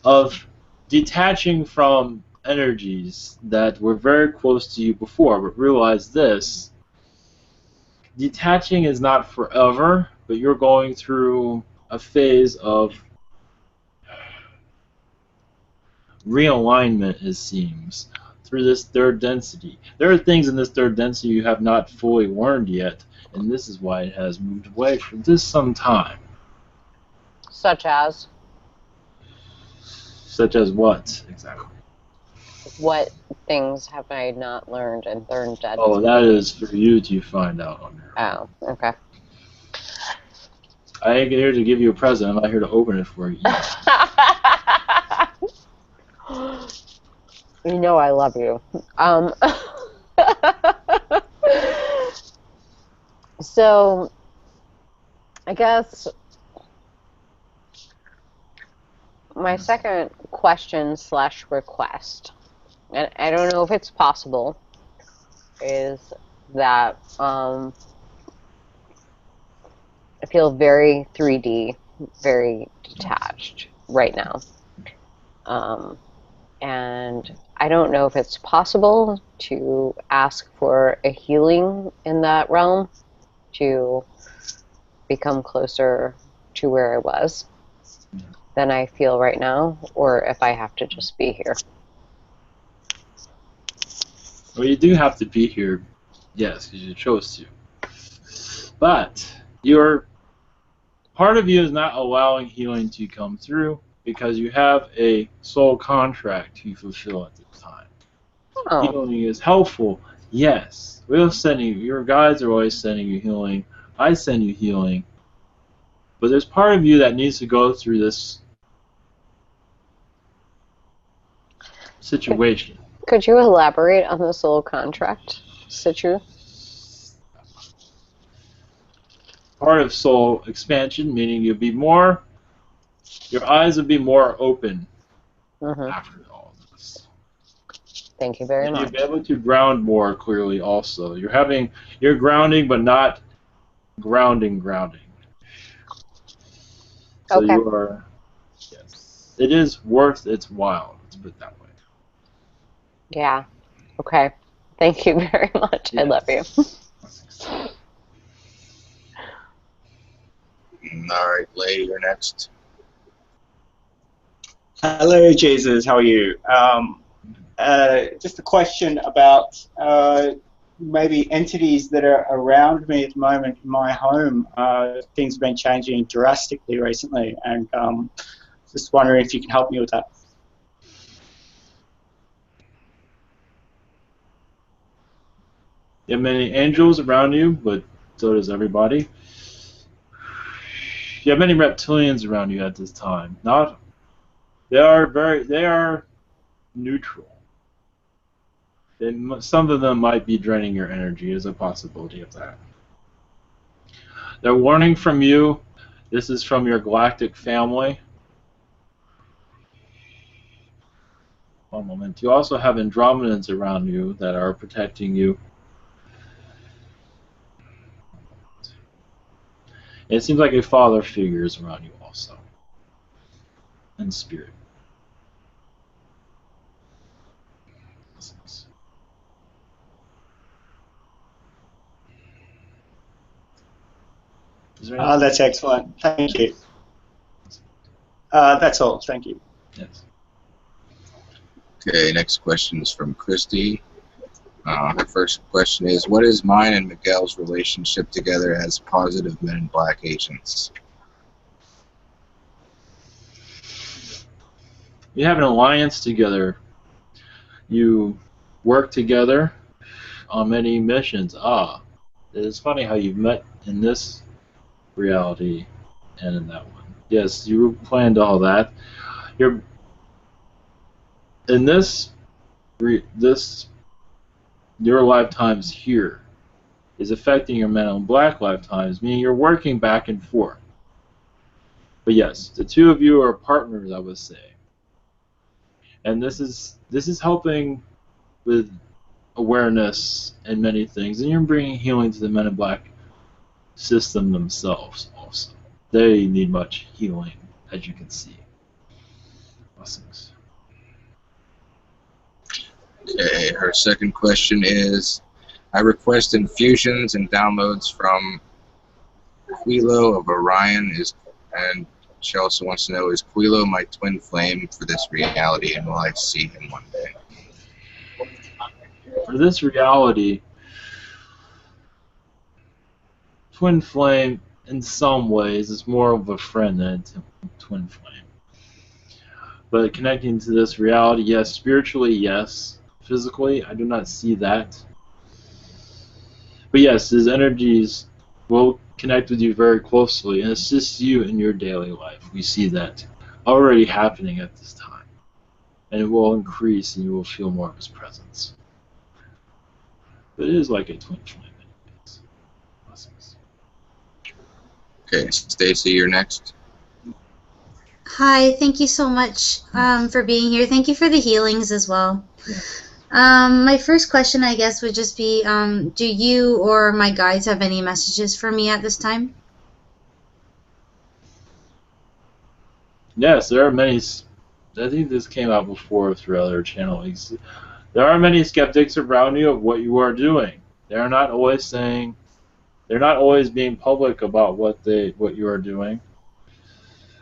[SPEAKER 2] Of detaching from energies that were very close to you before, but realize this. Detaching is not forever, but you're going through a phase of realignment, it seems, through this third density. There are things in this third density you have not fully learned yet, and this is why it has moved away from this some time.
[SPEAKER 10] Such as?
[SPEAKER 2] Such as what, exactly?
[SPEAKER 10] What things have I not learned in third density?
[SPEAKER 2] Oh, that is for you to find out on your
[SPEAKER 10] own. Oh, okay.
[SPEAKER 2] I ain't here to give you a present. I'm not here to open it for you.
[SPEAKER 10] You know I love you. So I guess my second question / request, and I don't know if it's possible, is that I feel very 3D, very detached right now. And I don't know if it's possible to ask for a healing in that realm to become closer to where I was than I feel right now, or if I have to just be here.
[SPEAKER 2] Well, you do have to be here, yes, because you chose to. But part of you is not allowing healing to come through because you have a soul contract to fulfill at this time.
[SPEAKER 10] Oh.
[SPEAKER 2] Healing is helpful, yes. We'll send you. Your guides are always sending you healing. I send you healing. But there's part of you that needs to go through this situation.
[SPEAKER 10] Could you elaborate on the soul contract, Situ?
[SPEAKER 2] Part of soul expansion, meaning your eyes will be more open after all this.
[SPEAKER 10] Thank you very
[SPEAKER 2] and
[SPEAKER 10] much.
[SPEAKER 2] You'll be able to ground more clearly also. You're grounding, but not grounding. So
[SPEAKER 10] Okay.
[SPEAKER 2] you are, yes. It is worth its while, let's put it that way.
[SPEAKER 10] Yeah. Okay. Thank you very much.
[SPEAKER 2] Yes.
[SPEAKER 10] I love you.
[SPEAKER 3] All right, Lay, you're next.
[SPEAKER 11] Hello, Jesus. How are you? Just a question about maybe entities that are around me at the moment in my home. Things have been changing drastically recently, and just wondering if you can help me with that.
[SPEAKER 2] You have many angels around you, but so does everybody. You have many reptilians around you at this time. They are neutral. Some of them might be draining your energy. There's a possibility of that. They're warning from you. This is from your galactic family. One moment. You also have Andromedans around you that are protecting you. And it seems like a father figure is around you also. In spirit.
[SPEAKER 11] That's excellent. Thank you. That's all. Thank you.
[SPEAKER 2] Yes.
[SPEAKER 3] Okay, next question is from Christy. Her first question is, what is mine and Miguel's relationship together as positive Men in Black agents?
[SPEAKER 2] You have an alliance together. You work together on many missions. It's funny how you've met in this reality and in that one. Yes, you planned all that. You're in your lifetimes here is affecting your Men in Black lifetimes, meaning you're working back and forth. But yes, the two of you are partners, I would say. And this is helping with awareness and many things, and you're bringing healing to the Men in Black system themselves also. They need much healing, as you can see. Blessings.
[SPEAKER 3] Okay, her second question is, I request infusions and downloads from Quilo of Orion, and she also wants to know, is Quilo my twin flame for this reality, and will I see him one day?
[SPEAKER 2] For this reality, twin flame in some ways is more of a friend than a twin flame. But connecting to this reality, yes. Spiritually, yes. Physically, I do not see that. But yes, his energies will connect with you very closely and assist you in your daily life. We see that already happening at this time. And it will increase and you will feel more of his presence. But it is like a twin flame. Blessings.
[SPEAKER 3] Okay, Stacy, you're next.
[SPEAKER 12] Hi, thank you so much for being here. Thank you for the healings as well. My first question, I guess, would just be, do you or my guides have any messages for me at this time?
[SPEAKER 2] Yes, there are many. I think this came out before through other channelings. There are many skeptics around you of what you are doing. They're not always saying, they're not always being public about what you are doing.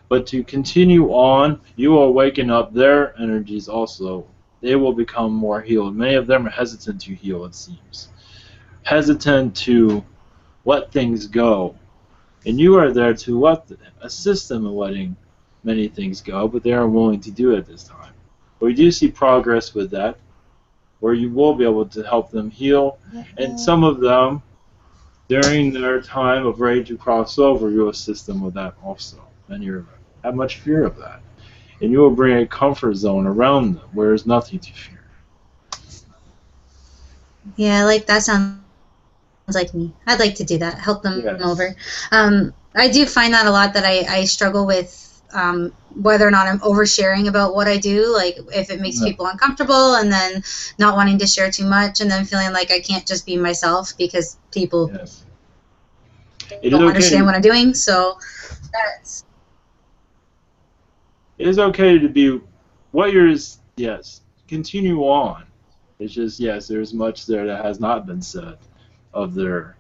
[SPEAKER 2] But to continue on, you will awaken up their energies also. They will become more healed. Many of them are hesitant to heal, it seems. Hesitant to let things go. And you are there to assist them in letting many things go, but they are willing to do it this time. We do see progress with that, where you will be able to help them heal. And some of them, during their time of ready to cross over, you'll assist them with that also. And you have much fear of that. And you will bring a comfort zone around them where there's nothing to fear.
[SPEAKER 12] Yeah, like that sounds like me. I'd like to do that, help them over. I do find that a lot, that I struggle with whether or not I'm oversharing about what I do, like if it makes people uncomfortable, and then not wanting to share too much, and then feeling like I can't just be myself because people don't understand what I'm doing. So that's...
[SPEAKER 2] It is okay to be what you're. Yes, continue on. It's just, yes, there's much there that has not been said of their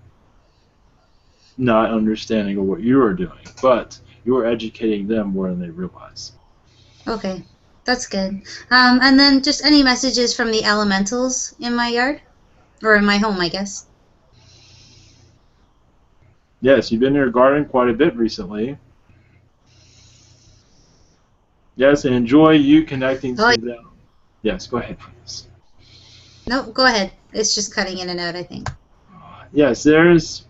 [SPEAKER 2] not understanding of what you are doing, but you are educating them more than they realize.
[SPEAKER 12] Okay, that's good. And then just any messages from the elementals in my yard, or in my home, I guess.
[SPEAKER 2] Yes, you've been in your garden quite a bit recently. Yes, and enjoy you connecting to them. Yes, go ahead, please.
[SPEAKER 12] No, go ahead. It's just cutting in and out, I think.
[SPEAKER 2] Yes, there's...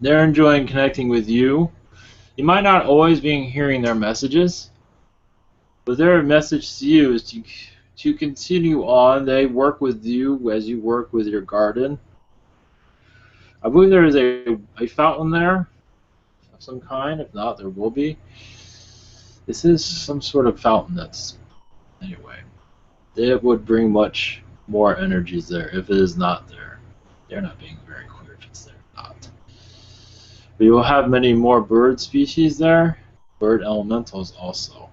[SPEAKER 2] They're enjoying connecting with you. You might not always be hearing their messages, but their message to you is to continue on. They work with you as you work with your garden. I believe there is a fountain there of some kind. If not, there will be. This is some sort of fountain that's... Anyway, it would bring much more energies there if it is not there. They're not being very clear if it's there or not. But you will have many more bird species there, bird elementals also.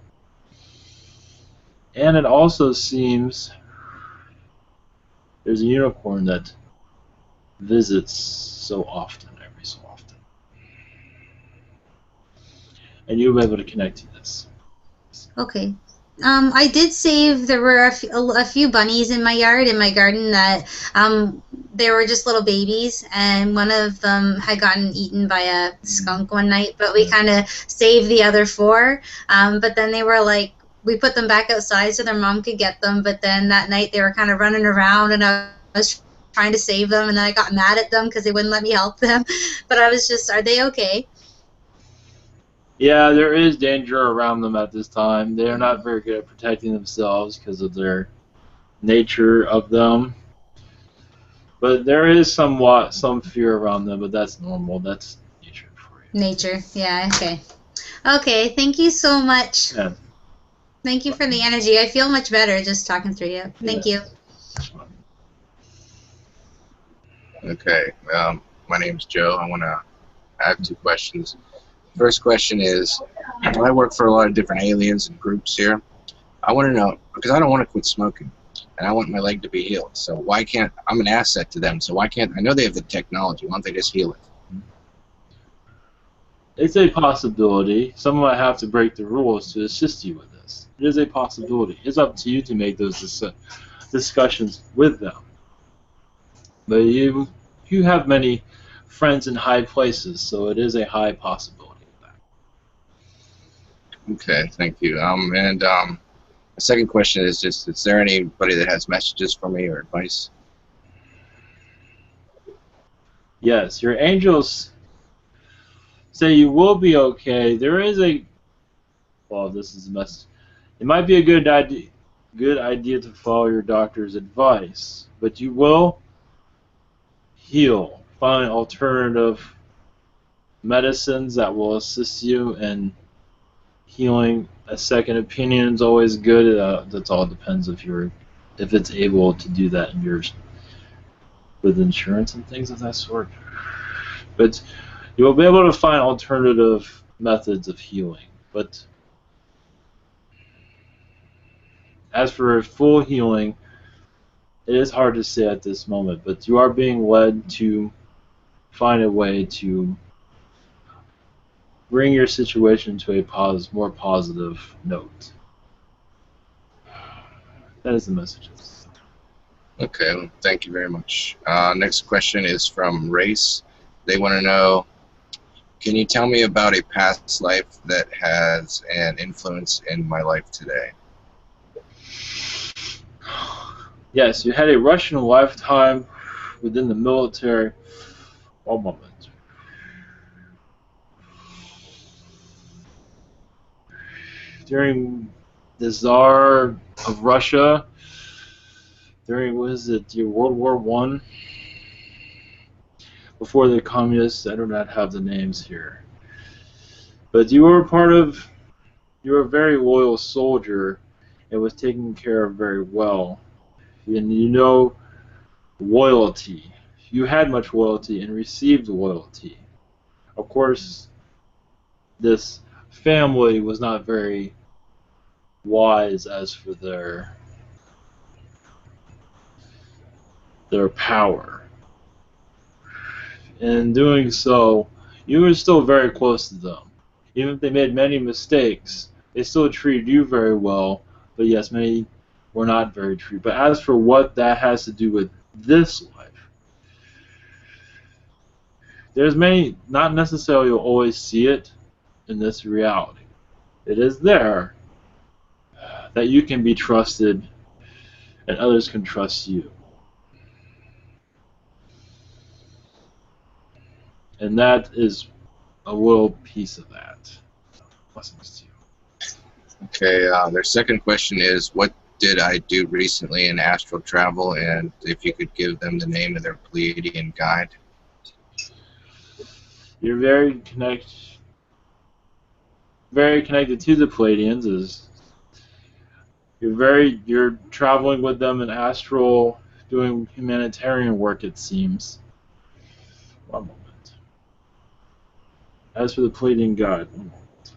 [SPEAKER 2] And it also seems there's a unicorn that visits so often, every so often. And you'll be able to connect to this.
[SPEAKER 12] Okay. I did save, there were a few bunnies in my yard, in my garden, that they were just little babies, and one of them had gotten eaten by a skunk one night, but we kind of saved the other 4. But then they were like, we put them back outside so their mom could get them, but then that night they were kind of running around, and I was trying to save them, and then I got mad at them because they wouldn't let me help them. But I was just, are they okay?
[SPEAKER 2] Yeah, there is danger around them at this time. They are not very good at protecting themselves because of their nature of them. But there is somewhat some fear around them, but that's normal. That's nature for you.
[SPEAKER 12] Nature, yeah, okay. Okay, thank you so much.
[SPEAKER 2] Yeah.
[SPEAKER 12] Thank you for the energy. I feel much better just talking through you. Thank you.
[SPEAKER 3] Okay, my name's Joe. I have 2 questions. First question is, I work for a lot of different aliens and groups here. I want to know, because I don't want to quit smoking, and I want my leg to be healed. So why can't, I'm an asset to them, so why can't, I know they have the technology, why don't they just heal it?
[SPEAKER 2] It's a possibility. Someone might have to break the rules to assist you with this. It is a possibility. It's up to you to make those discussions with them. But you have many friends in high places, so it is a high possibility.
[SPEAKER 3] Okay, thank you. The second question is just, is there anybody that has messages for me or advice?
[SPEAKER 2] Yes, your angels say you will be okay. There is well, this is a message. It might be a good idea to follow your doctor's advice, but you will heal. Find alternative medicines that will assist you in healing. A second opinion is always good. That all depends if it's able to do that in yours with insurance and things of that sort. But you will be able to find alternative methods of healing. But as for full healing, it is hard to say at this moment. But you are being led to find a way to bring your situation to a more positive note. That is the message.
[SPEAKER 3] Okay, well, thank you very much. Next question is from Race. They want to know, can you tell me about a past life that has an influence in my life today?
[SPEAKER 2] Yes, you had a Russian lifetime within the military. One moment. During the Tsar of Russia, during, what is it, World War I? Before the communists, I do not have the names here. But you were a very loyal soldier and was taken care of very well. And you know loyalty. You had much loyalty and received loyalty. Of course, this family was not very wise as for their power. In doing so, you were still very close to them. Even if they made many mistakes, they still treated you very well. But yes, many were not very true. But as for what that has to do with this life, there's many, not necessarily you'll always see it in this reality. It is there that you can be trusted and others can trust you. And that is a little piece of that. Blessings to you.
[SPEAKER 3] Okay, their second question is, what did I do recently in astral travel, and if you could give them the name of their Pleiadian guide?
[SPEAKER 2] You're very connected to the Pleiadians. You're traveling with them in astral, doing humanitarian work, it seems. One moment. As for the Pleiadian guide, one moment.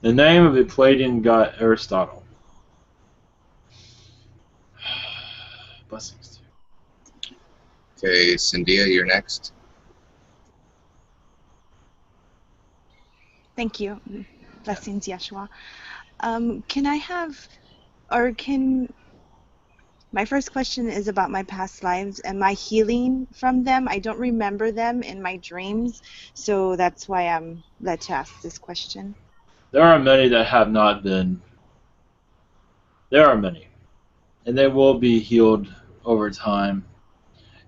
[SPEAKER 2] The name of the Pleiadian god, Aristotle. Blessings to you.
[SPEAKER 3] Okay, Cynthia, you're next.
[SPEAKER 13] Thank you. Blessings, Yeshua. My first question is about my past lives and my healing from them. I don't remember them in my dreams, so that's why I'm led to ask this question.
[SPEAKER 2] There are many that have not been. There are many. And they will be healed over time.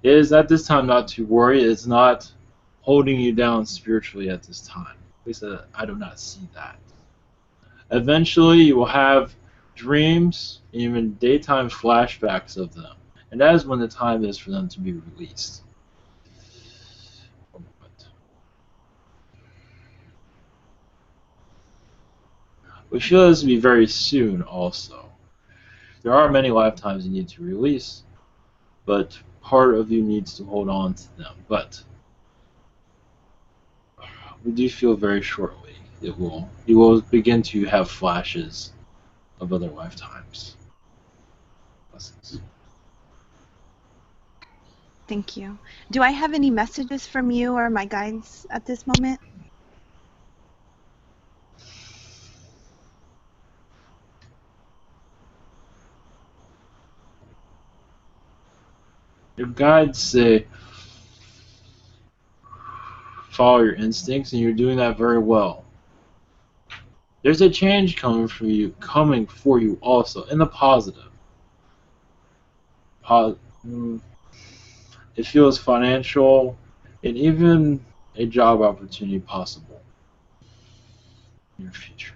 [SPEAKER 2] It is at this time not to worry. It's not holding you down spiritually at this time. At least I do not see that. Eventually, you will have dreams, even daytime flashbacks of them. And that is when the time is for them to be released. We feel this to be very soon also. There are many lifetimes you need to release, but part of you needs to hold on to them. But we do feel very shortly you will begin to have flashes of other lifetimes. Blessings.
[SPEAKER 13] Thank you. Do I have any messages from you or my guides at this moment?
[SPEAKER 2] Your guides say follow your instincts, and you're doing that very well. There's a change coming for you also, in the positive. It feels financial and even a job opportunity possible in your future.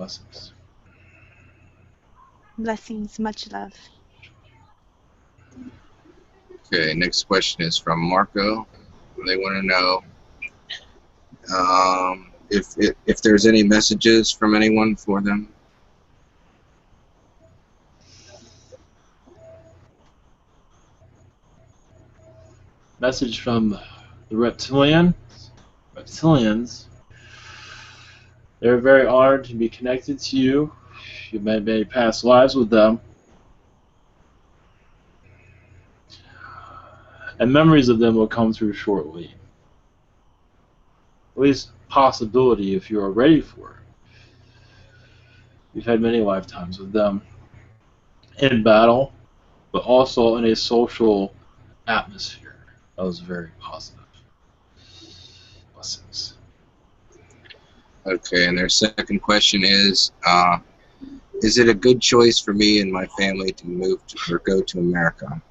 [SPEAKER 2] Blessings.
[SPEAKER 13] Blessings, much love.
[SPEAKER 3] Okay, next question is from Marco. They want to know if there's any messages from anyone for them.
[SPEAKER 2] Message from the Reptilians. They're very honored to be connected to you. You met many past lives with them. And memories of them will come through shortly. At least possibility if you are ready for it. You've had many lifetimes with them in battle, but also in a social atmosphere. That was very positive. Blessings.
[SPEAKER 3] Okay, and their second question is it a good choice for me and my family to move to, or go to America?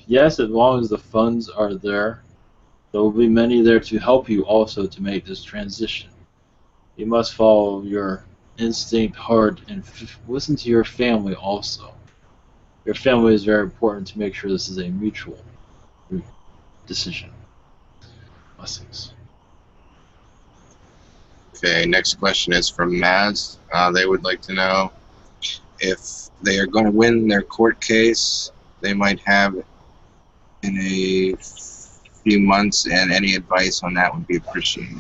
[SPEAKER 2] Yes, as long as the funds are there. There will be many there to help you also to make this transition. You must follow your instinct, heart, and listen to your family also. Your family is very important to make sure this is a mutual decision. Blessings.
[SPEAKER 3] Okay, next question is from Maz. They would like to know if they are going to win their court case they might have in a few months, and any advice on that would be appreciated.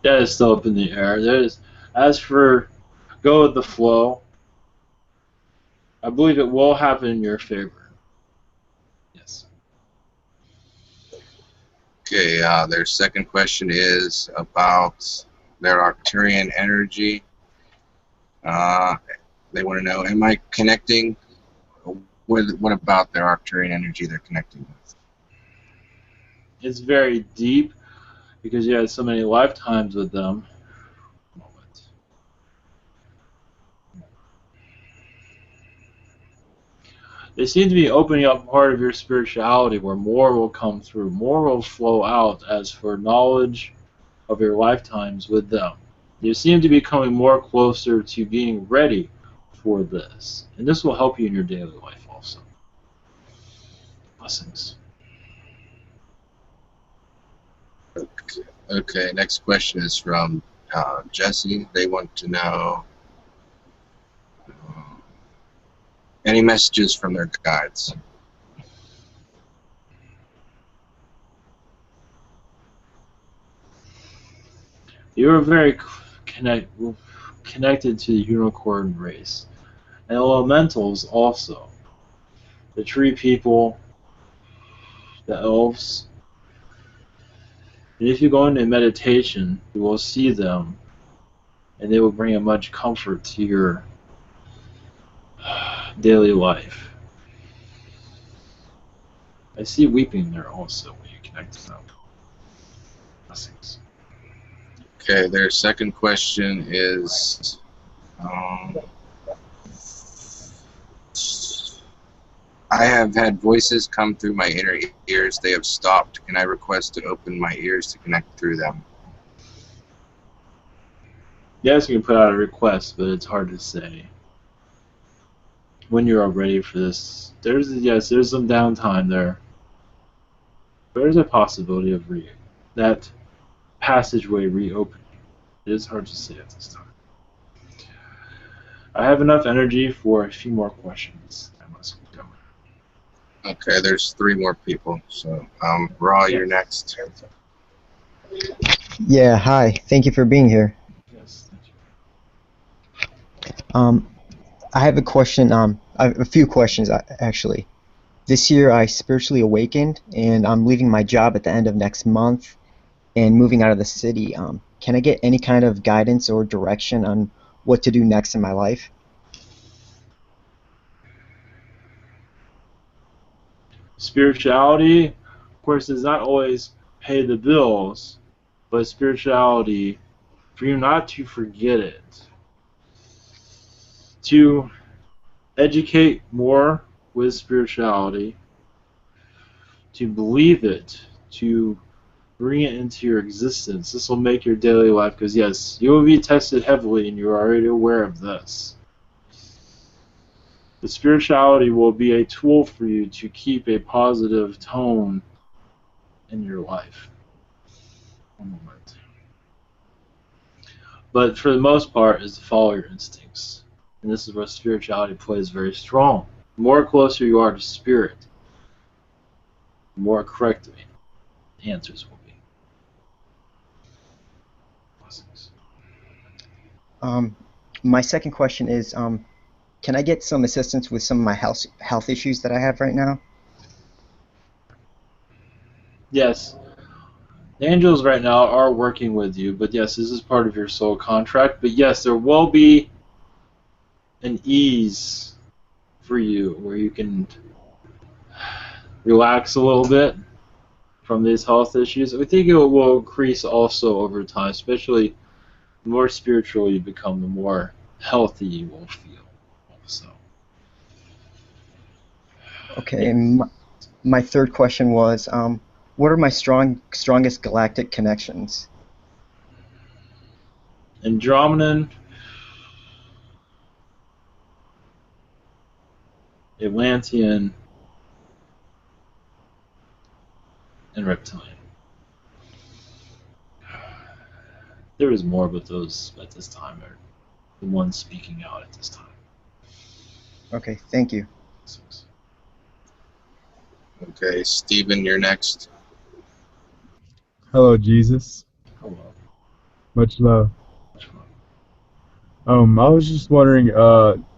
[SPEAKER 2] That is still up in the air. As for go with the flow, I believe it will happen in your favor. Yes.
[SPEAKER 3] Okay, their second question is about their Arcturian energy. They want to know, am I connecting? What about their Arcturian energy they're connecting with?
[SPEAKER 2] It's very deep because you had so many lifetimes with them. They seem to be opening up part of your spirituality where more will come through, more will flow out as for knowledge of your lifetimes with them. You seem to be coming more closer to being ready for this. And this will help you in your daily life also. Blessings.
[SPEAKER 3] Okay, next question is from Jesse. They want to know any messages from their guides.
[SPEAKER 2] You are very connected to the unicorn race. And elementals also. The tree people, the elves. And if you go into meditation, you will see them, and they will bring a much comfort to your daily life. I see weeping there also when you connect to them. Blessings.
[SPEAKER 3] Okay, their second question is I have had voices come through my inner ears. They have stopped. Can I request to open my ears to connect through them?
[SPEAKER 2] Yes, you can put out a request, but it's hard to say when you're all ready for this. There's some downtime there. There's a possibility of that passageway reopening. It is hard to say at this time. I have enough energy for a few more questions. I must go.
[SPEAKER 3] Okay, there's 3 more people. So, Ra, you're next.
[SPEAKER 14] Yeah, hi. Thank you for being here.
[SPEAKER 2] Yes, thank you.
[SPEAKER 14] I have a question. I have a few questions actually. This year I spiritually awakened, and I'm leaving my job at the end of next month and moving out of the city. Can I get any kind of guidance or direction on what to do next in my life?
[SPEAKER 2] Spirituality, of course, does not always pay the bills, but spirituality, for you not to forget it, to educate more with spirituality, to believe it, to bring it into your existence. This will make your daily life, because yes, you will be tested heavily, and you're already aware of this. The spirituality will be a tool for you to keep a positive tone in your life. One moment. But for the most part, is to follow your instincts. And this is where spirituality plays very strong. The more closer you are to spirit, the more correct the answers will be. Blessings.
[SPEAKER 14] My second question is, can I get some assistance with some of my health issues that I have right now?
[SPEAKER 2] Yes. The angels right now are working with you, but yes, this is part of your soul contract. But yes, there will be an ease for you where you can relax a little bit from these health issues. I think it will increase also over time, especially the more spiritual you become, the more healthy you will feel also.
[SPEAKER 14] Okay, and my third question was, what are my strongest galactic connections?
[SPEAKER 2] Andromedan, Atlantean, and Reptilian. There is more, but those at this time are the ones speaking out at this time.
[SPEAKER 14] Okay, thank you.
[SPEAKER 3] Okay, Stephen, you're next.
[SPEAKER 15] Hello, Jesus.
[SPEAKER 2] Hello.
[SPEAKER 15] Much love. I was just wondering,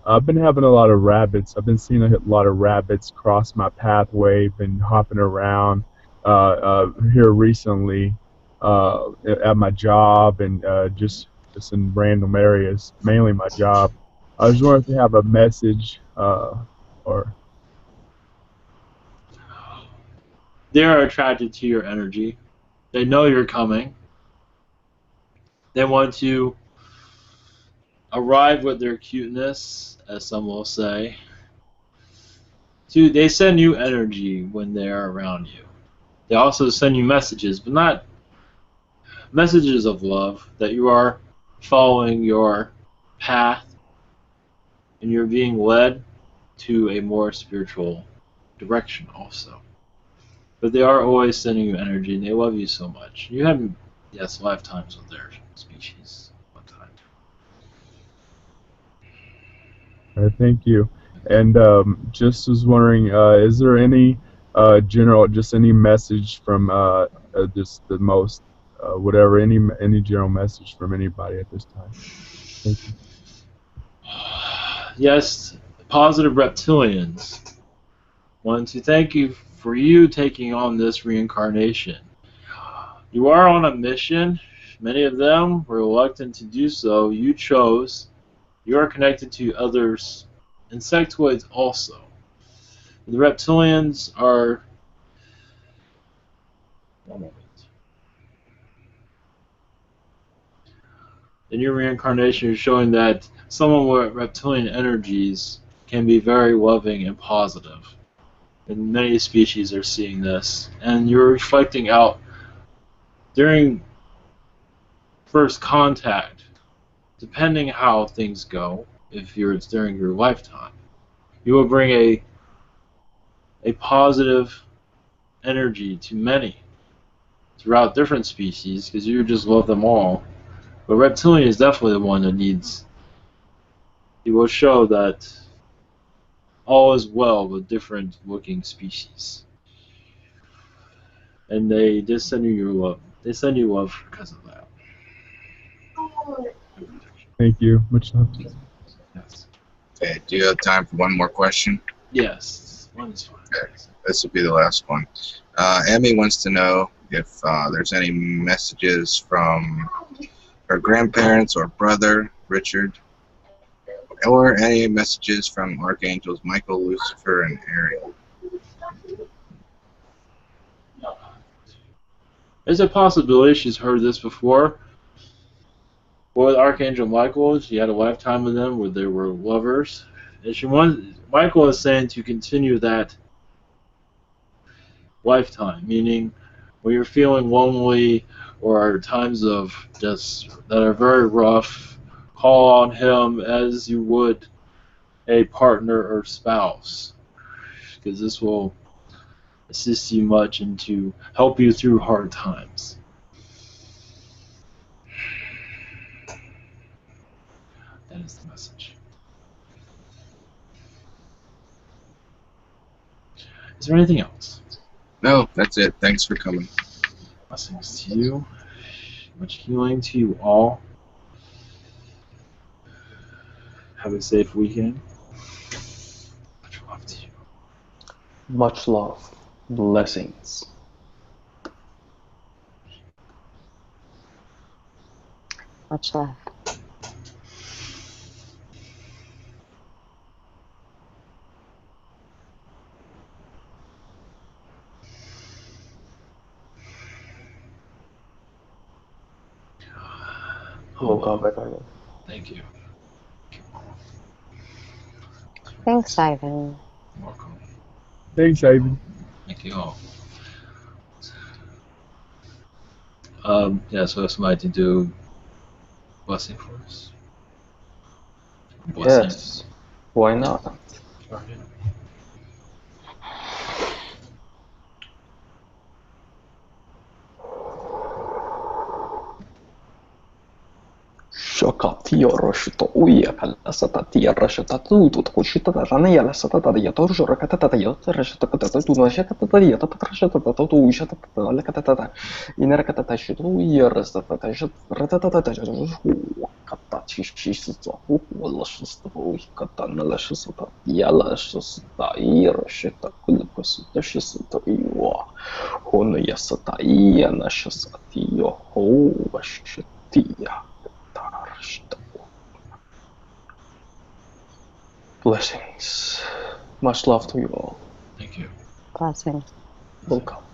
[SPEAKER 15] I've been having a lot of rabbits. I've been seeing a lot of rabbits cross my pathway, been hopping around here recently at my job and just in random areas, mainly my job. I was wondering if you have a message or...
[SPEAKER 2] They are attracted to your energy. They know you're coming. They want to arrive with their cuteness, as some will say. They send you energy when they are around you. They also send you messages, but not messages of love, that you are following your path and you're being led to a more spiritual direction also. But they are always sending you energy, and they love you so much. You have, yes, lifetimes with their species. One time.
[SPEAKER 15] Thank you. And just was wondering, is there any any message from just the most, whatever, any general message from anybody at this time? Thank you.
[SPEAKER 2] Yes, positive reptilians. Want to thank you for you taking on this reincarnation. You are on a mission. Many of them were reluctant to do so. You chose. You are connected to others, insectoids also. The reptilians are... One moment. In your reincarnation, you're showing that someone with reptilian energies can be very loving and positive. And many species are seeing this. And you're reflecting out during first contact, depending how things go, if it's during your lifetime, you will bring a positive energy to many throughout different species, because you just love them all. But reptilian is definitely the one that needs... He will show that all is well with different looking species. And they just send you your love. They send you love because of that.
[SPEAKER 15] Thank you. Much love.
[SPEAKER 2] Yes.
[SPEAKER 3] Okay, do you have time for one more question?
[SPEAKER 2] Yes, one is fine.
[SPEAKER 3] Okay, this will be the last one. Emmy wants to know if there's any messages from her grandparents or brother, Richard, or any messages from Archangels Michael, Lucifer, and Ariel.
[SPEAKER 2] There's a possibility she's heard this before. With Archangel Michael, she had a lifetime with them where they were lovers. And Michael is saying to continue that lifetime, meaning when you're feeling lonely or are times of just that are very rough, call on him as you would a partner or spouse, because this will assist you much and to help you through hard times. That is the message. Is there anything else?
[SPEAKER 3] No, that's it. Thanks for coming.
[SPEAKER 2] Blessings to you. Much healing to you all. Have a safe weekend. Much love to you.
[SPEAKER 9] Much love. Blessings.
[SPEAKER 10] Much love.
[SPEAKER 9] We'll come back again.
[SPEAKER 2] Thank you.
[SPEAKER 10] Thanks, Ivan.
[SPEAKER 2] You're welcome.
[SPEAKER 15] Thanks, Ivan.
[SPEAKER 2] Thank you all. Yeah, so if somebody can do blessing for us. Blessing.
[SPEAKER 9] Yes. Why not?
[SPEAKER 2] Alright.
[SPEAKER 9] Shakati Roshito Uya Kalasatati Rashata to Kushita Ranaya Satata Yator Rakatata Yot Rashata to Nashatata Yata Patrashata to Ushata Lakatata in Rakatata Shitu Yarasata Ratata Katachi Shisuto Lashusto Katana Lashusota Yala Shusta Irashita Kulukusuta Shisuto Iwa Hono Yasata Iana Shasati Yoho Washitia. Blessings. Much love to you all.
[SPEAKER 2] Thank you.
[SPEAKER 10] Blessings.
[SPEAKER 9] Welcome.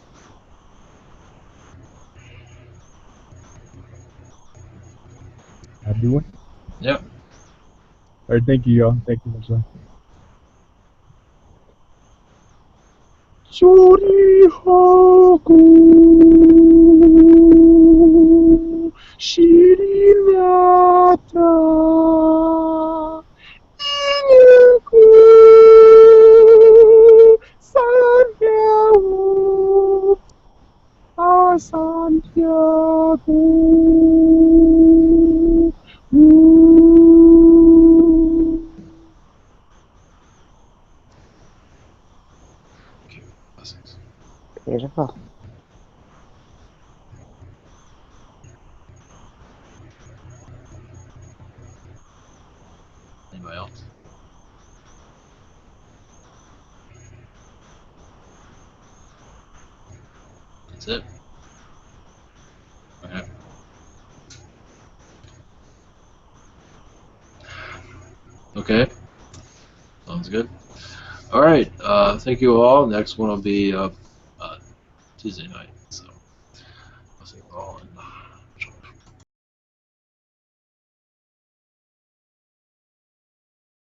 [SPEAKER 15] Happy one.
[SPEAKER 2] Yep.
[SPEAKER 15] All right, thank you, y'all. Thank you much love. Shorihaku Shirinata Inyaku Sanyaku Santiago.
[SPEAKER 2] Blessings.
[SPEAKER 10] Beautiful.
[SPEAKER 2] Anybody else? That's it. Okay. Okay. Sounds good. All right. Thank you all. Next one will be Tuesday night. So I'll see you all.